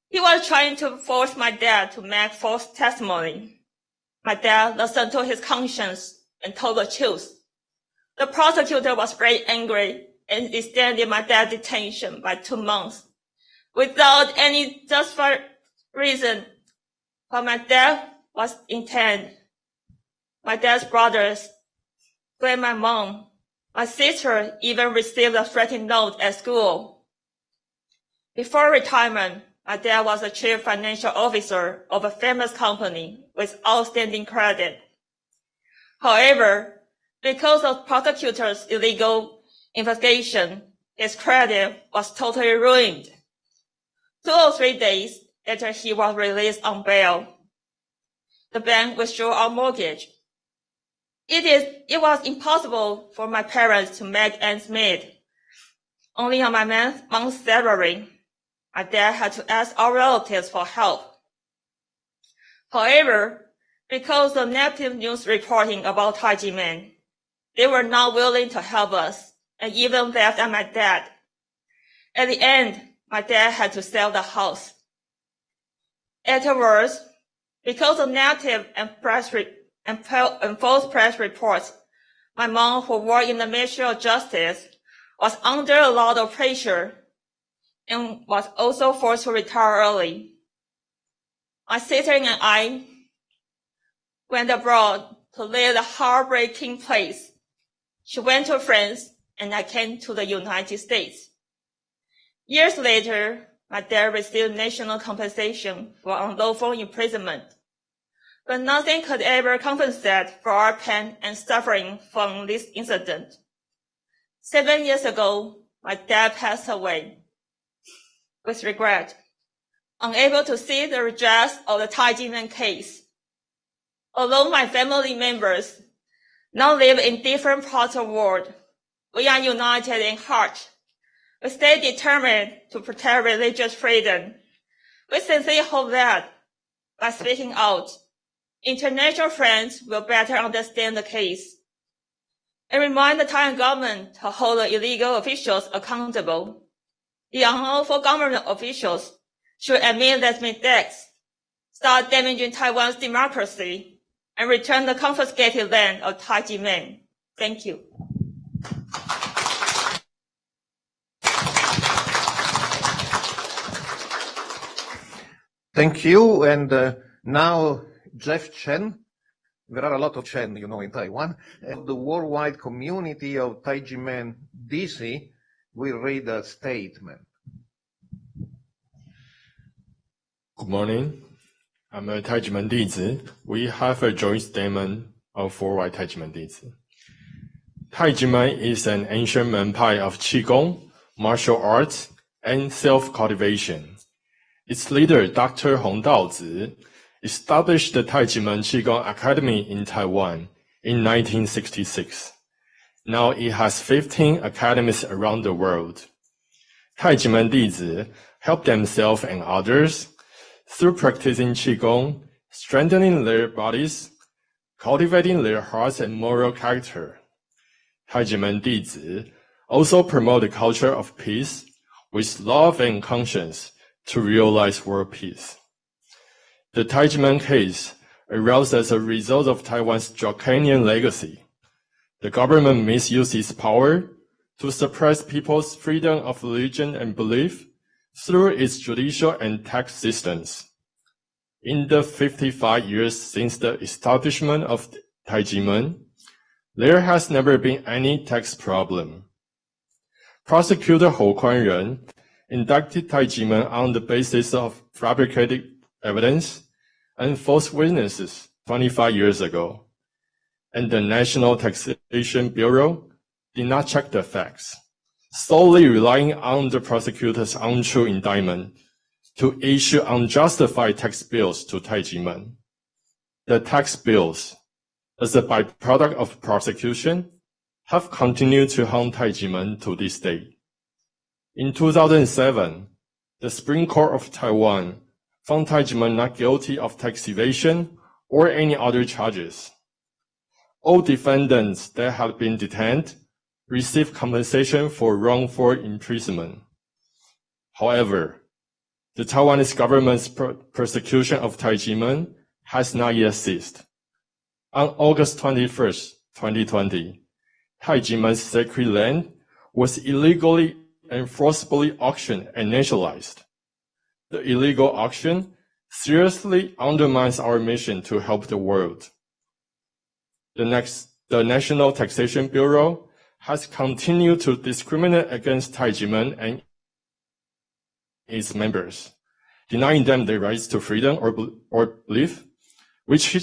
He was trying to force my dad to make false testimony. My dad listened to his conscience and told the truth. The prosecutor was very angry and extended my dad's detention by 2 months. Without any justified reason, While my dad was detained, my dad's brothers blamed my mom. My sister even received a threatening note at school. Before retirement, my dad was a chief financial officer of a famous company with outstanding credit. However, because of prosecutors' illegal investigation, his credit was totally ruined. 2 or 3 days after he was released on bail, the bank withdrew our mortgage. It was impossible for my parents to make ends meet. Only on my month's salary, my dad had to ask our relatives for help. However, because of negative news reporting about Tai Ji Men, they were not willing to help us and even laughed at my dad. At the end, my dad had to sell the house. Afterwards, because of negative and false press reports, my mom, who worked in the Ministry of Justice, was under a lot of pressure and was also forced to retire early. My sister and I went abroad to live a heartbreaking place. She went to France and I came to the United States. Years later, my dad received national compensation for unlawful imprisonment, but nothing could ever compensate for our pain and suffering from this incident. 7 years ago, my dad passed away. With regret, unable to see the redress of the Tai Ji Men case. Although my family members now live in different parts of the world, we are united in heart. We stay determined to protect religious freedom. We sincerely hope that, by speaking out, international friends will better understand the case and remind the Taiwan government to hold the illegal officials accountable. The unlawful government officials should admit their mistakes, start damaging Taiwan's democracy, and return the confiscated land of Tai Ji Men. Thank you. Thank you. And now Jeff Chen. There are a lot of Chen, in Taiwan. And the worldwide community of Tai Ji Men dizi will read a statement. Good morning. I'm a Tai Ji Men dizi. We have a joint statement of worldwide Tai Ji Men dizi. Tai Ji Men is an ancient manpai of Qigong, martial arts, and self-cultivation. Its leader, Dr. Hong Daozi, established the Tai Ji Men Qigong Academy in Taiwan in 1966. Now it has 15 academies around the world. Tai Ji Men dizi help themselves and others through practicing Qigong, strengthening their bodies, cultivating their hearts and moral character. Tai Ji Men dizi also promote the culture of peace with love and conscience to realize world peace. The Tai Ji Men case arose as a result of Taiwan's draconian legacy. The government misuses its power to suppress people's freedom of religion and belief through its judicial and tax systems. In the 55 years since the establishment of Tai Ji Men, there has never been any tax problem. Prosecutor Hou Kuan-ren indicted Tai Ji Men on the basis of fabricated evidence and false witnesses 25 years ago, and the National Taxation Bureau did not check the facts, solely relying on the prosecutor's untrue indictment to issue unjustified tax bills to Tai Ji Men. The tax bills, as a byproduct of prosecution, have continued to haunt Tai Ji Men to this day. In 2007, the Supreme Court of Taiwan found Tai Ji Men not guilty of tax evasion or any other charges. All defendants that had been detained received compensation for wrongful imprisonment. However, the Taiwanese government's persecution of Tai Ji Men has not yet ceased. On August 21st, 2020, Tai Ji Men's sacred land was illegally and forcibly auctioned and nationalized. The illegal auction seriously undermines our mission to help the world. The National Taxation Bureau has continued to discriminate against Tai Ji Men and its members, denying them the rights to freedom or belief, which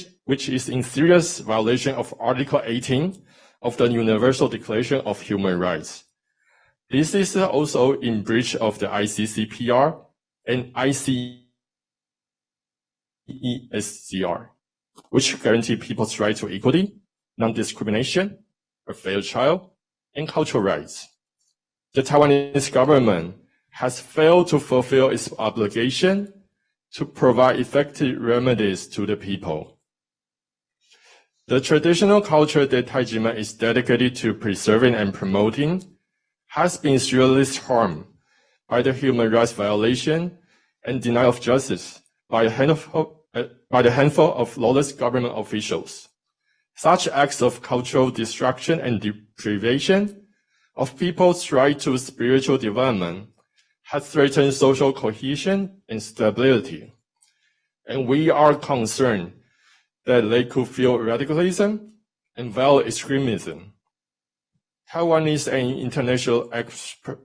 is in serious violation of Article 18 of the Universal Declaration of Human Rights. This is also in breach of the ICCPR and ICESCR, which guarantee people's right to equality, non-discrimination, a fair trial, and cultural rights. The Taiwanese government has failed to fulfill its obligation to provide effective remedies to the people. The traditional culture that Tai Ji Men is dedicated to preserving and promoting has been seriously harmed by the human rights violation and denial of justice by the handful of lawless government officials. Such acts of cultural destruction and deprivation of people's right to spiritual development has threatened social cohesion and stability. And we are concerned that they could fuel radicalism and violent extremism. Taiwanese and international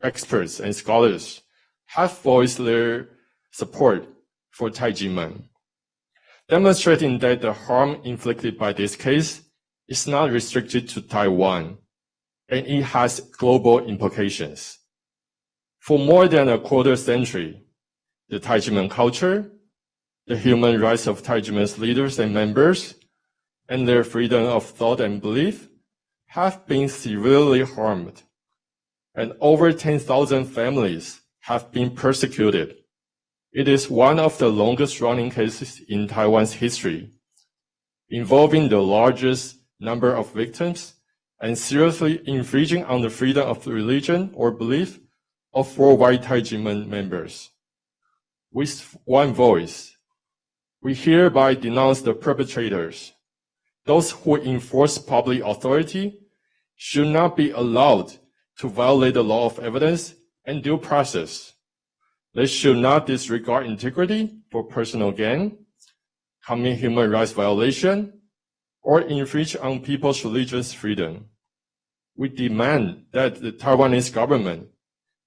experts and scholars have voiced their support for Tai Ji Men, demonstrating that the harm inflicted by this case is not restricted to Taiwan, and it has global implications. For more than a quarter century, the Tai Ji Men culture, the human rights of Tai Ji Men's leaders and members, and their freedom of thought and belief have been severely harmed, and over 10,000 families have been persecuted. It is one of the longest-running cases in Taiwan's history, involving the largest number of victims and seriously infringing on the freedom of religion or belief of worldwide Tai Ji Men members. With one voice, we hereby denounce the perpetrators. Those who enforce public authority should not be allowed to violate the law of evidence and due process. They should not disregard integrity for personal gain, commit human rights violation, or infringe on people's religious freedom. We demand that the Taiwanese government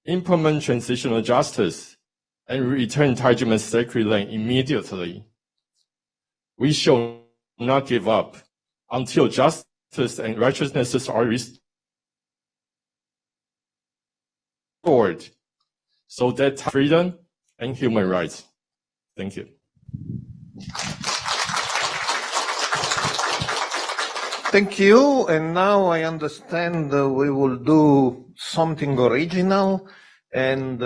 implement transitional justice and return Tai Ji Men's sacred land immediately. We shall not give up until justice and righteousness are restored, so that freedom and human rights. Thank you. Thank you. And now I understand we will do something original and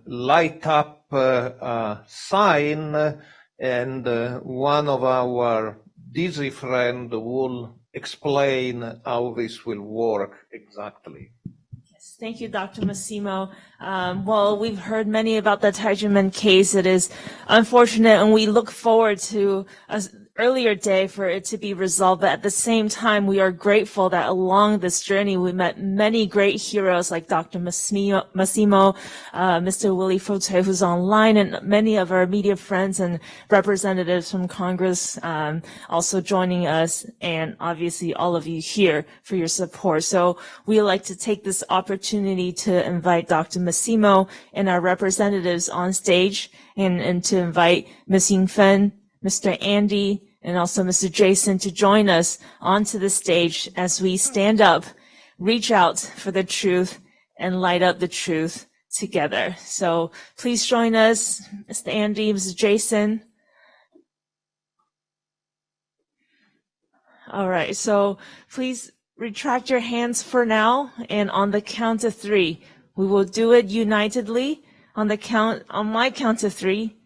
light up a sign, and one of our dizi friend will explain how this will work exactly. Yes, thank you, Dr. Massimo. Well, we've heard many about the Tai Ji Men case. It is unfortunate, and we look forward to earlier day for it to be resolved, but at the same time, we are grateful that along this journey, we met many great heroes like Dr. Massimo, Mr. Willie Fote, who's online, and many of our media friends and representatives from Congress also joining us, and obviously all of you here for your support. So we like to take this opportunity to invite Dr. Massimo and our representatives on stage, and to invite Ms. Yingfen, Mr. Andy, and also Mr. Jason to join us onto the stage as we stand up, reach out for the truth, and light up the truth together. So please join us, Mr. Andy, Mr. Jason. All right, so please retract your hands for now, and on the count of three, we will do it unitedly. On my count of three,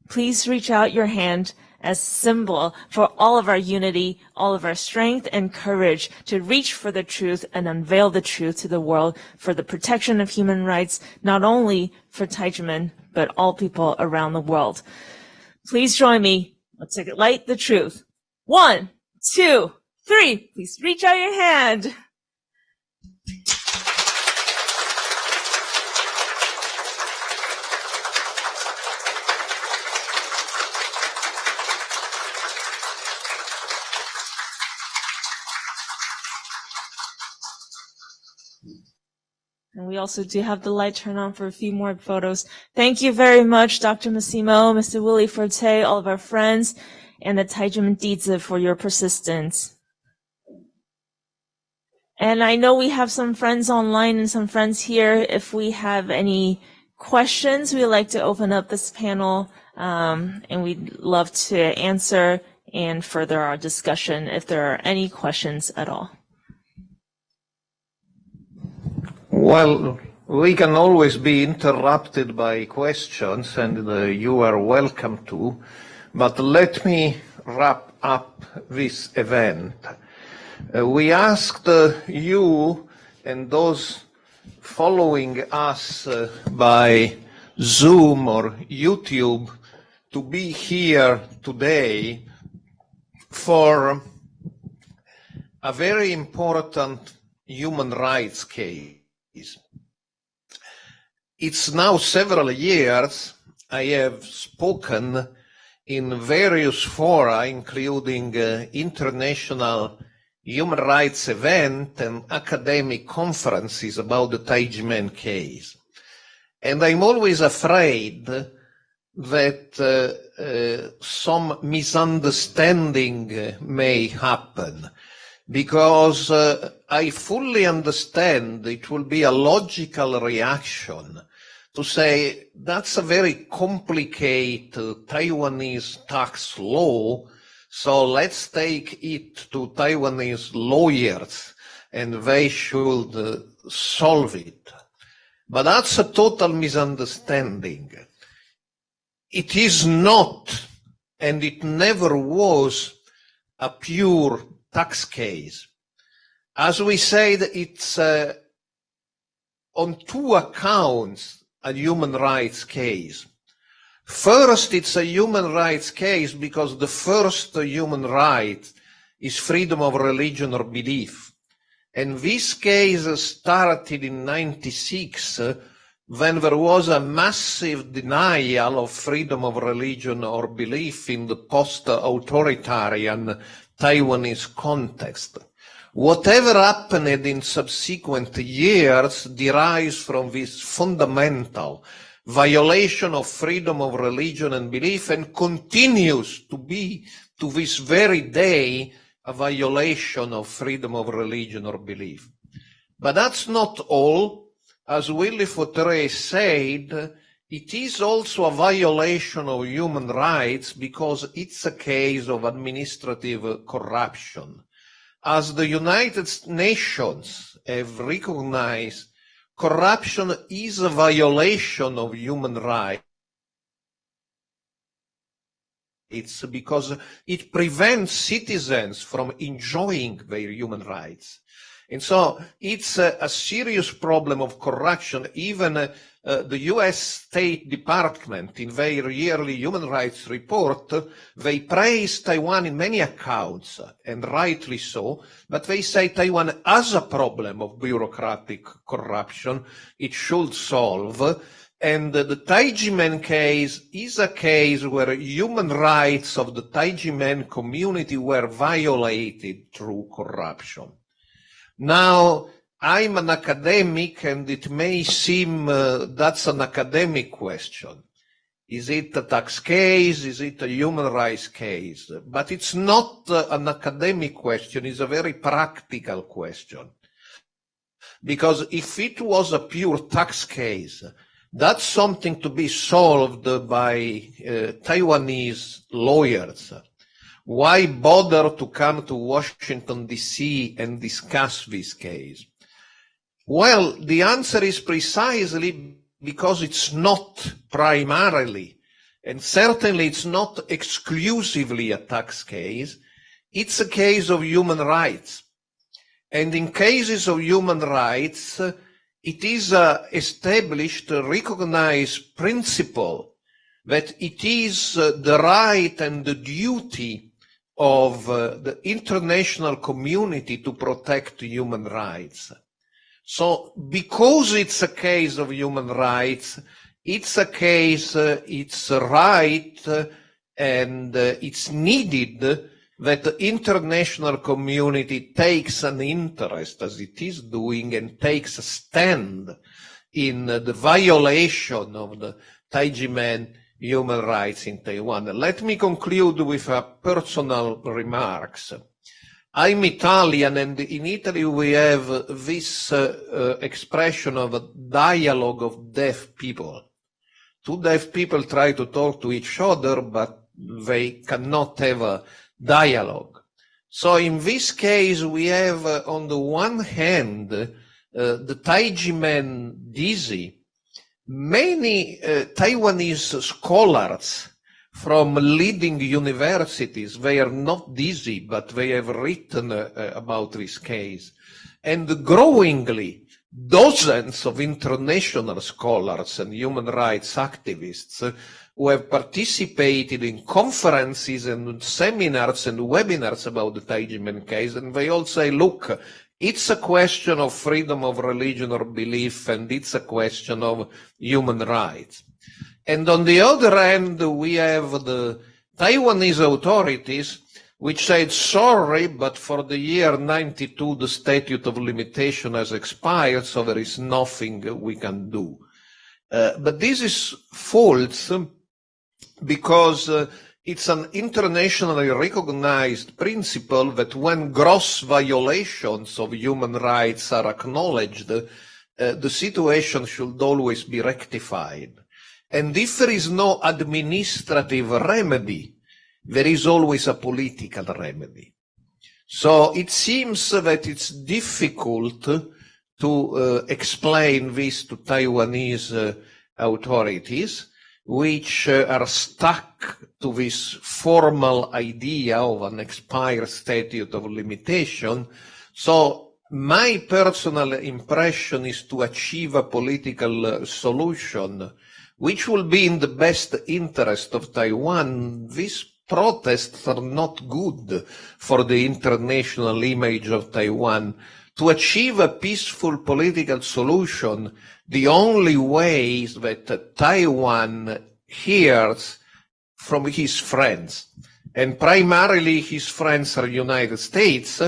please reach out your hand as symbol for all of our unity, all of our strength and courage to reach for the truth and unveil the truth to the world for the protection of human rights, not only for Tai Ji Men, but all people around the world. Please join me. Let's light the truth. 1, 2, 3. Please reach out your hand. And we also do have the light turned on for a few more photos. Thank you very much, Dr. Massimo, Mr. Willie Forte, all of our friends, and the Tai Ji Men dizi for your persistence. And I know we have some friends online and some friends here. If we have any questions, we'd like to open up this panel, and we'd love to answer and further our discussion if there are any questions at all. Well, we can always be interrupted by questions, and you are welcome to, but let me wrap up this event. We asked you and those following us by Zoom or YouTube to be here today for a very important human rights case. It's now several years I have spoken in various fora, including international human rights events and academic conferences about the Tai Ji Men case. And I'm always afraid that some misunderstanding may happen, because I fully understand it will be a logical reaction to say that's a very complicated Taiwanese tax law, so let's take it to Taiwanese lawyers and they should solve it. But that's a total misunderstanding. It is not, and it never was, a pure tax case. As we said, it's on two accounts a human rights case. First, it's a human rights case because the first human right is freedom of religion or belief. And this case started in 1996 when there was a massive denial of freedom of religion or belief in the post-authoritarian Taiwanese context. Whatever happened in subsequent years derives from this fundamental violation of freedom of religion and belief, and continues to be, to this very day, a violation of freedom of religion or belief. But that's not all. As Willie Forte said, it is also a violation of human rights because it's a case of administrative corruption. As the United Nations have recognized, corruption is a violation of human rights. It's because it prevents citizens from enjoying their human rights. And so it's a serious problem of corruption. Even the US State Department, in their yearly human rights report, they praise Taiwan in many accounts, and rightly so, but they say Taiwan has a problem of bureaucratic corruption it should solve. And the Tai Ji Men case is a case where human rights of the Tai Ji Men community were violated through corruption. Now, I'm an academic, and it may seem that's an academic question. Is it a tax case? Is it a human rights case? But it's not an academic question. It's a very practical question. Because if it was a pure tax case, that's something to be solved by Taiwanese lawyers. Why bother to come to Washington, D.C. and discuss this case? Well, the answer is precisely because it's not primarily, and certainly it's not exclusively a tax case. It's a case of human rights. And in cases of human rights, it is established, recognized principle that it is the right and the duty of the international community to protect human rights. So because it's a case of human rights, it's a case, it's a right, and it's needed that the international community takes an interest, as it is doing, and takes a stand in the violation of the Tai Ji Men human rights in Taiwan. Let me conclude with a personal remarks. I'm Italian, and in Italy we have this expression of a dialogue of deaf people. Two deaf people try to talk to each other, but they cannot have a dialogue. So in this case, we have, on the one hand, the Tai Ji Men dizi. Many Taiwanese scholars from leading universities, they are not dizi, but they have written about this case. And growingly, dozens of international scholars and human rights activists who have participated in conferences and seminars and webinars about the Tai Ji Men case, and they all say, look, it's a question of freedom of religion or belief, and it's a question of human rights. And on the other hand, we have the Taiwanese authorities which said, sorry, but for the year 92, the statute of limitation has expired, so there is nothing we can do. But this is false, because it's an internationally recognized principle that when gross violations of human rights are acknowledged, the situation should always be rectified. And if there is no administrative remedy, there is always a political remedy. So it seems that it's difficult to explain this to Taiwanese authorities, which are stuck to this formal idea of an expired statute of limitation. So my personal impression is to achieve a political solution which will be in the best interest of Taiwan. These protests are not good for the international image of Taiwan. To achieve a peaceful political solution, the only way is that Taiwan hears from his friends, and primarily his friends are United States.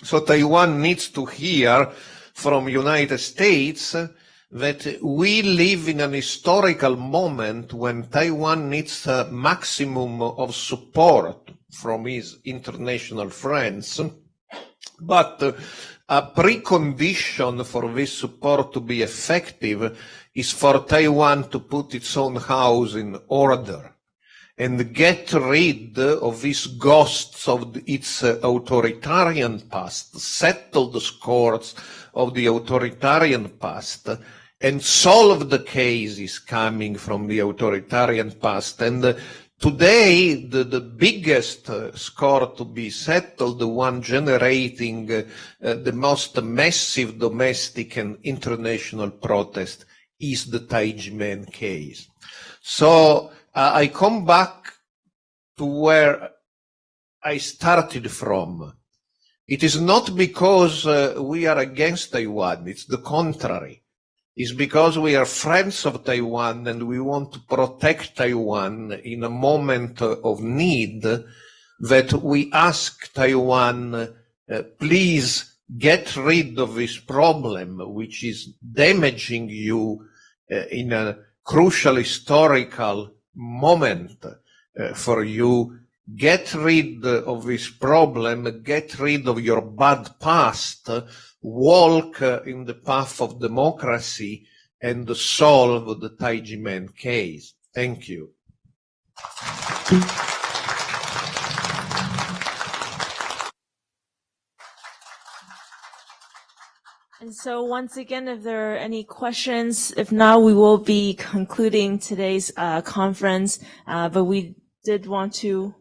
So Taiwan needs to hear from United States that we live in an historical moment when Taiwan needs a maximum of support from his international friends. But a precondition for this support to be effective is for Taiwan to put its own house in order and get rid of these ghosts of its authoritarian past, settle the scores of the authoritarian past, and solve the cases coming from the authoritarian past. And today, the biggest score to be settled, the one generating the most massive domestic and international protest, is the Tai Ji Men case. So I come back to where I started from. It is not because we are against Taiwan, it's the contrary. It's because we are friends of Taiwan and we want to protect Taiwan in a moment of need, that we ask Taiwan, please get rid of this problem, which is damaging you in a crucial historical moment for you. Get rid of this problem, get rid of your bad past, walk in the path of democracy, and solve the Tai Ji Men case. Thank you. And so once again, if there are any questions, if not, we will be concluding today's conference, but we did want to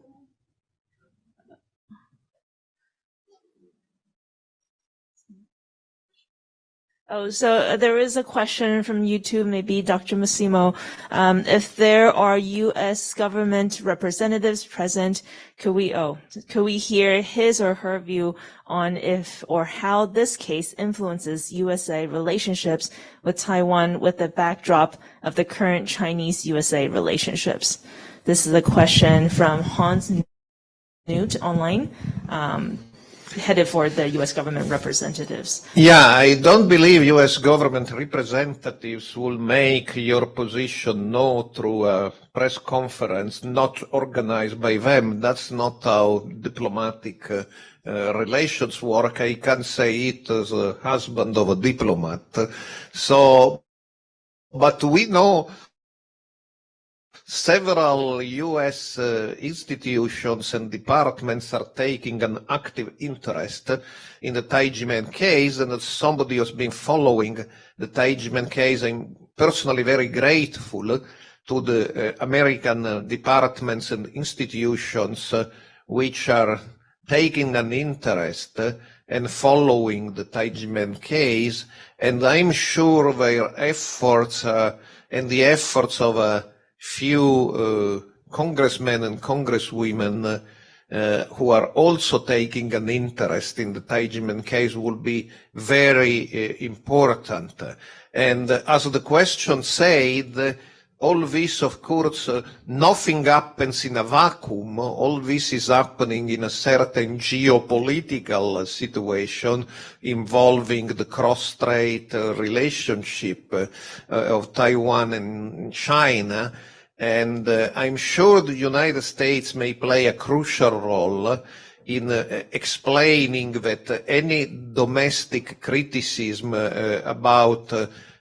so there is a question from YouTube, maybe Dr. Massimo. If there are U.S. government representatives present, could we hear his or her view on if or how this case influences USA relationships with Taiwan with the backdrop of the current Chinese-USA relationships? This is a question from Hans online, headed for the U.S. government representatives. Yeah, I don't believe U.S. government representatives will make your position known through a press conference not organized by them. That's not how diplomatic relations work. I can say it as a husband of a diplomat. So, but we know several U.S. institutions and departments are taking an active interest in the Tai Ji Men case, and as somebody who's been following the Tai Ji Men case, I'm personally very grateful to the American departments and institutions which are taking an interest and following the Tai Ji Men case, and I'm sure their efforts and the efforts of a few congressmen and congresswomen who are also taking an interest in the Tai Ji Men case will be very important. And as the question said, all this, of course, nothing happens in a vacuum. All this is happening in a certain geopolitical situation involving the cross-strait relationship of Taiwan and China. And I'm sure the United States may play a crucial role in explaining that any domestic criticism about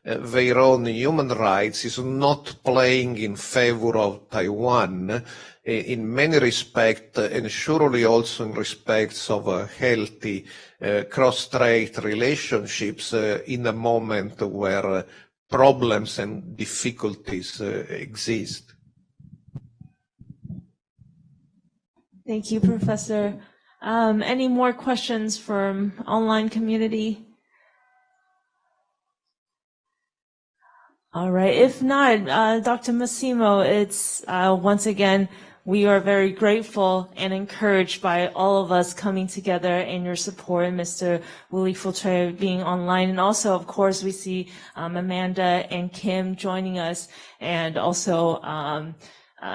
their own human rights is not playing in favor of Taiwan in many respects, and surely also in respects of healthy cross-strait relationships in a moment where problems and difficulties exist. Thank you, Professor. Any more questions from online community? All right. If not, Dr. Massimo, it's once again, we are very grateful and encouraged by all of us coming together and your support, and Mr. Willie Fultre being online. And also, of course, we see Amanda and Kim joining us, and also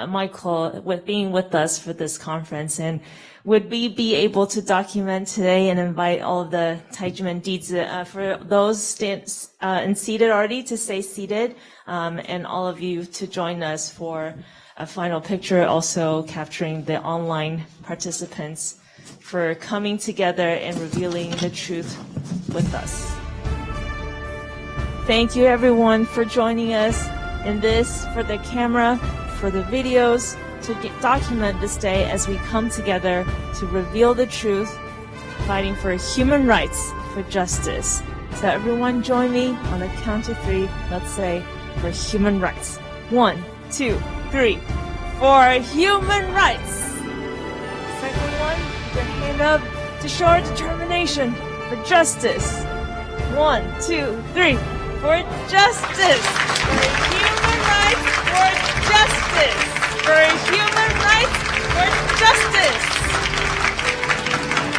Michael being with us for this conference. And would we be able to document today and invite all of the Tai Ji Men dizi, for those seated already to stay seated, and all of you to join us for a final picture, also capturing the online participants for coming together and revealing the truth with us. Thank you everyone for joining us in this, for the camera, for the videos, to document this day as we come together to reveal the truth, fighting for human rights, for justice. So everyone join me on the count of 3. Let's say, for human rights. 1, 2, 3. For human rights. Second one, your hand up to show our determination for justice. 1, 2, 3. For justice. For human rights, for justice. For human rights, for justice.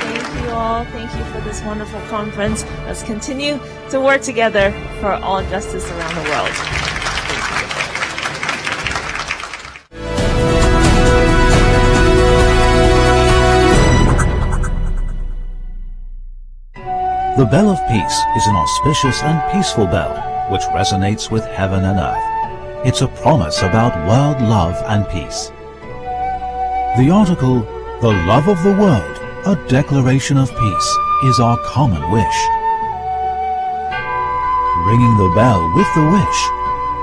Thank you all. Thank you for this wonderful conference. Let's continue to work together for all justice around the world. The Bell of Peace is an auspicious and peaceful bell which resonates with heaven and earth. It's a promise about world love and peace. The article, "The Love of the World, a Declaration of Peace," is our common wish. Ringing the bell with the wish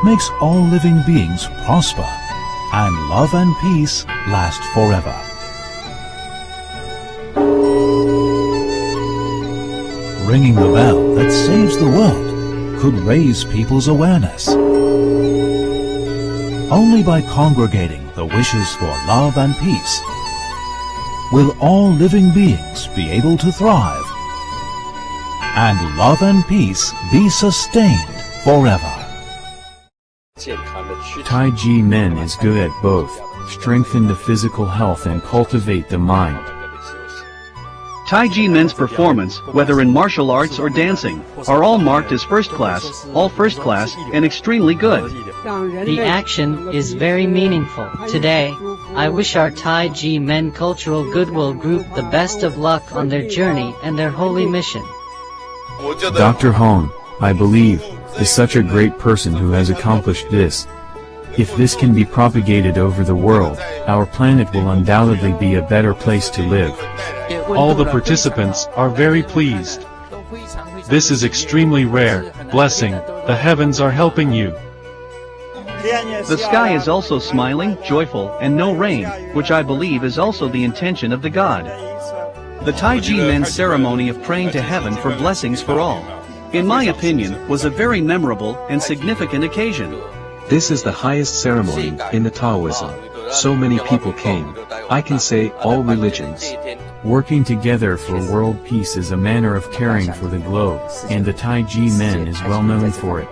makes all living beings prosper, and love and peace last forever. Ringing the bell that saves the world could raise people's awareness. Only by congregating the wishes for love and peace will all living beings be able to thrive, and love and peace be sustained forever. Tai Ji Men is good at both, strengthen the physical health and cultivate the mind. Tai Ji Men's performance, whether in martial arts or dancing, are all marked as first class, and extremely good. The action is very meaningful. Today, I wish our Tai Ji Men Cultural Goodwill Group the best of luck on their journey and their holy mission. Dr. Hong, I believe, is such a great person who has accomplished this. If this can be propagated over the world, our planet will undoubtedly be a better place to live. All the participants are very pleased. This is extremely rare. Blessing, the heavens are helping you. The sky is also smiling, joyful, and no rain, which I believe is also the intention of the God. The Tai Ji Men ceremony of praying to heaven for blessings for all, in my opinion, was a very memorable and significant occasion. This is the highest ceremony in the Taoism. So many people came. I can say all religions. Working together for world peace is a manner of caring for the globe, and the Tai Ji Men is well known for it.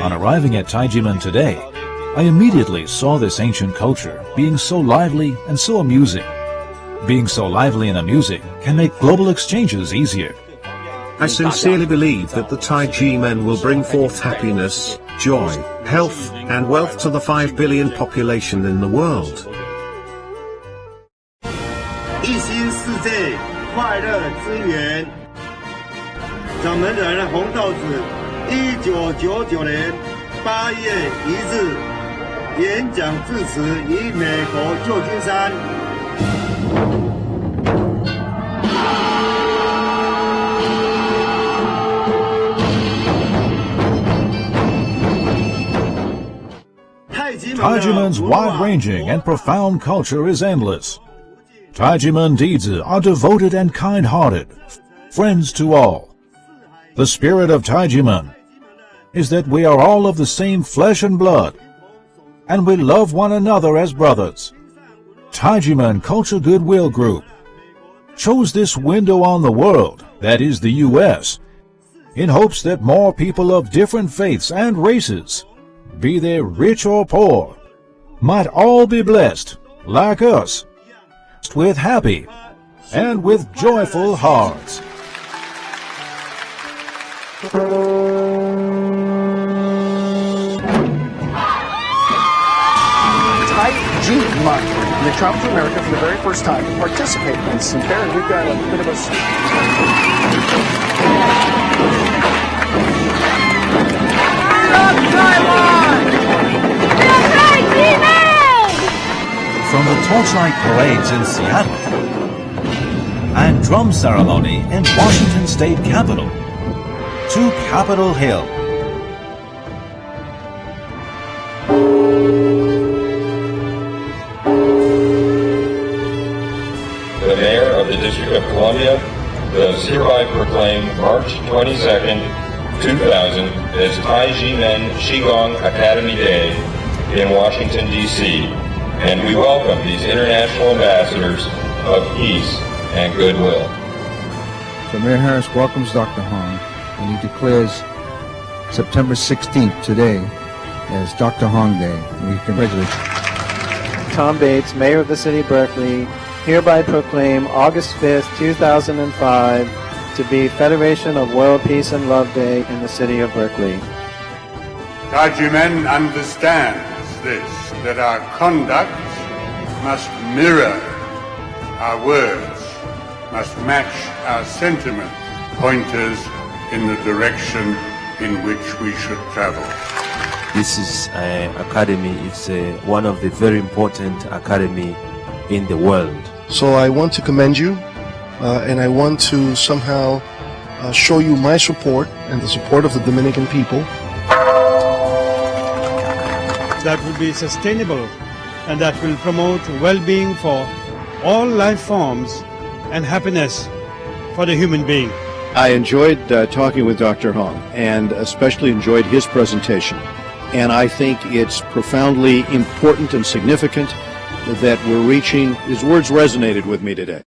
On arriving at Tai Ji Men today, I immediately saw this ancient culture being so lively and so amusing. Being so lively and amusing can make global exchanges easier. I sincerely believe that the Tai Ji Men will bring forth happiness, joy, health, and wealth to the 5 billion population in the world. 一心四 J 快乐之源，掌门人洪道子，1999年8月1日演讲致辞于美国旧金山。Tai Ji Men's wide-ranging and profound culture is endless. Tai Ji Men dizi are devoted and kind-hearted, friends to all. The spirit of Tai Ji Men is that we are all of the same flesh and blood, and we love one another as brothers. Tai Ji Men Culture Goodwill Group chose this window on the world, that is the U.S., in hopes that more people of different faiths and races, be they rich or poor, might all be blessed, like us, with happy and with joyful hearts. Tai Ji Men. They traveled to America for the very first time to participate in this. And Barry, we've got a bit of a... From the torchlight parades in Seattle and drum ceremony in Washington State Capitol to Capitol Hill. The Mayor of the District of Columbia does hereby proclaim March 22nd, 2000 as Tai Ji Men Qigong Academy Day in Washington, D.C., and we welcome these international ambassadors of peace and goodwill. So Mayor Harris welcomes Dr. Hong, and he declares September 16th today as Dr. Hong Day. We congratulate Tom Bates, Mayor of the City of Berkeley, hereby proclaim August 5th, 2005 to be Federation of World Peace and Love Day in the City of Berkeley. Tai Ji Men understands this, that our conduct must mirror our words, must match our sentiment, pointers in the direction in which we should travel. This is academy. It's one of the very important academy in the world. So I want to commend you, and I want to somehow show you my support and the support of the Dominican people. That will be sustainable and that will promote well-being for all life forms and happiness for the human being. I enjoyed talking with Dr. Hong and especially enjoyed his presentation. And I think it's profoundly important and significant that we're reaching, his words resonated with me today.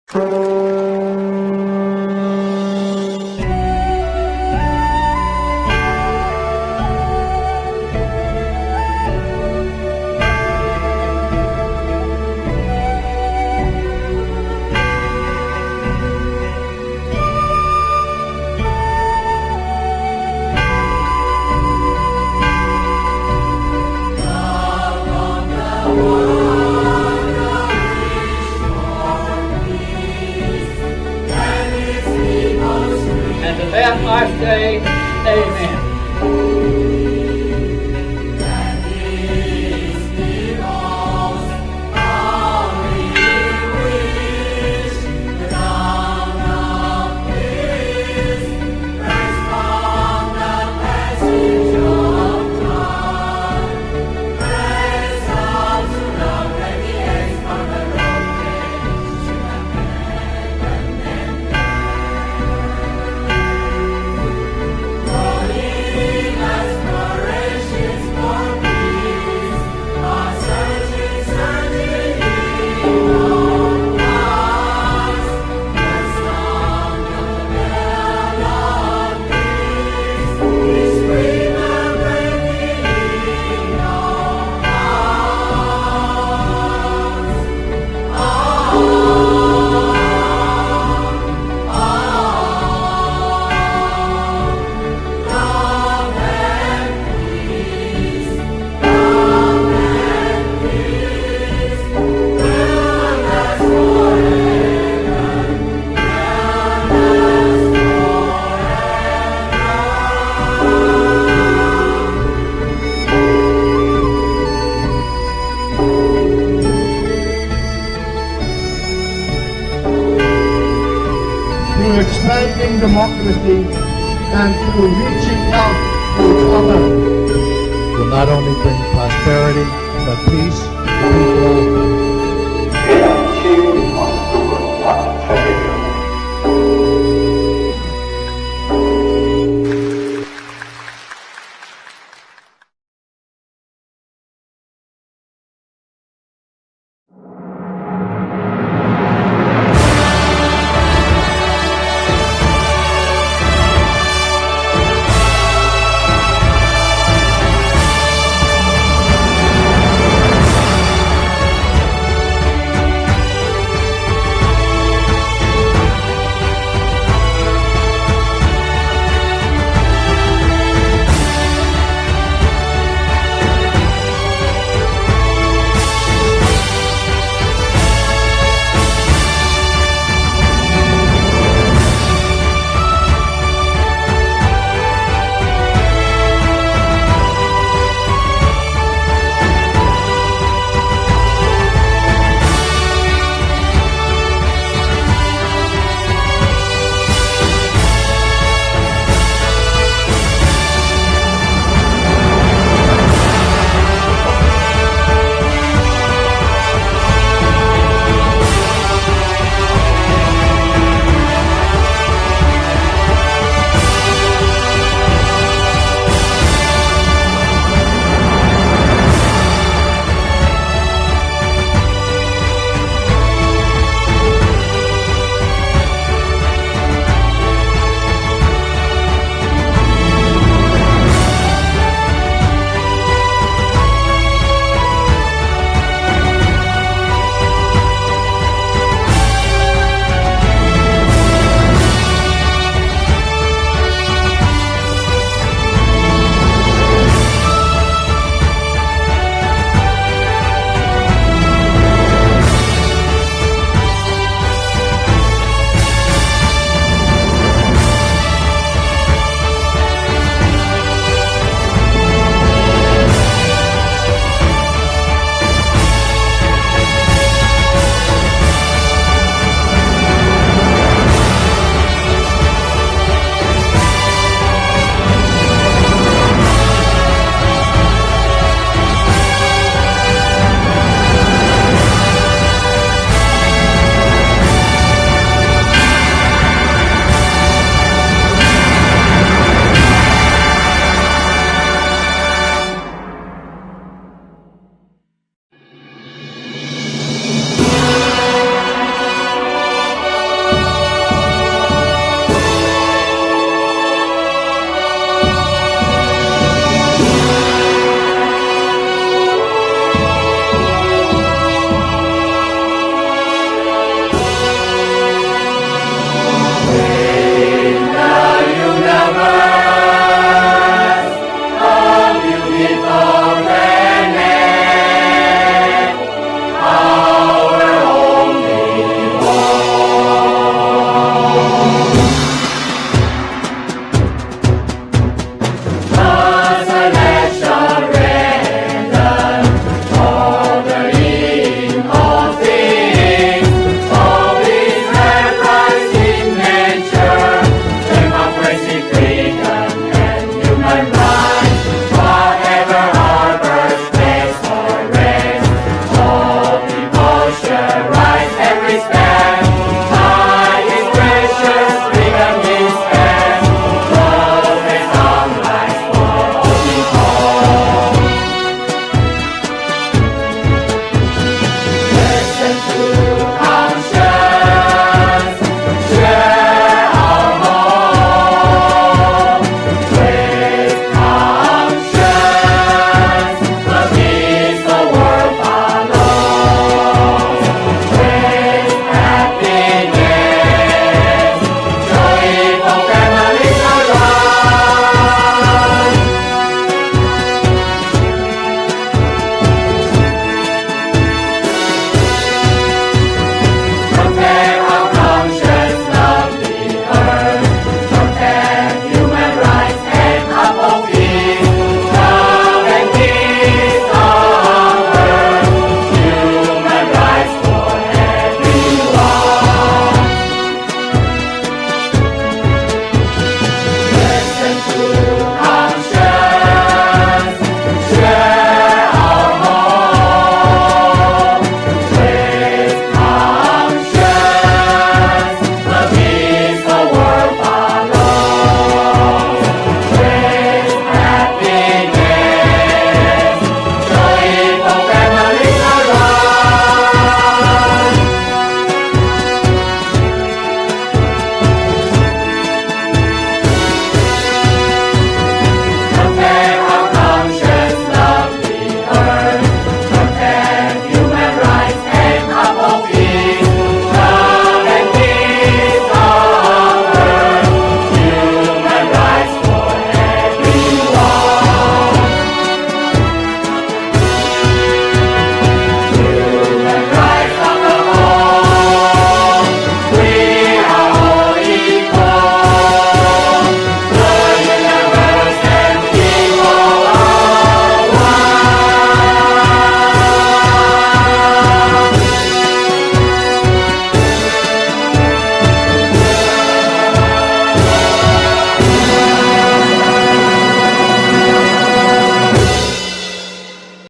Oh that I say amen. Expanding democracy and through reaching out to each other will not only bring prosperity, but peace to people.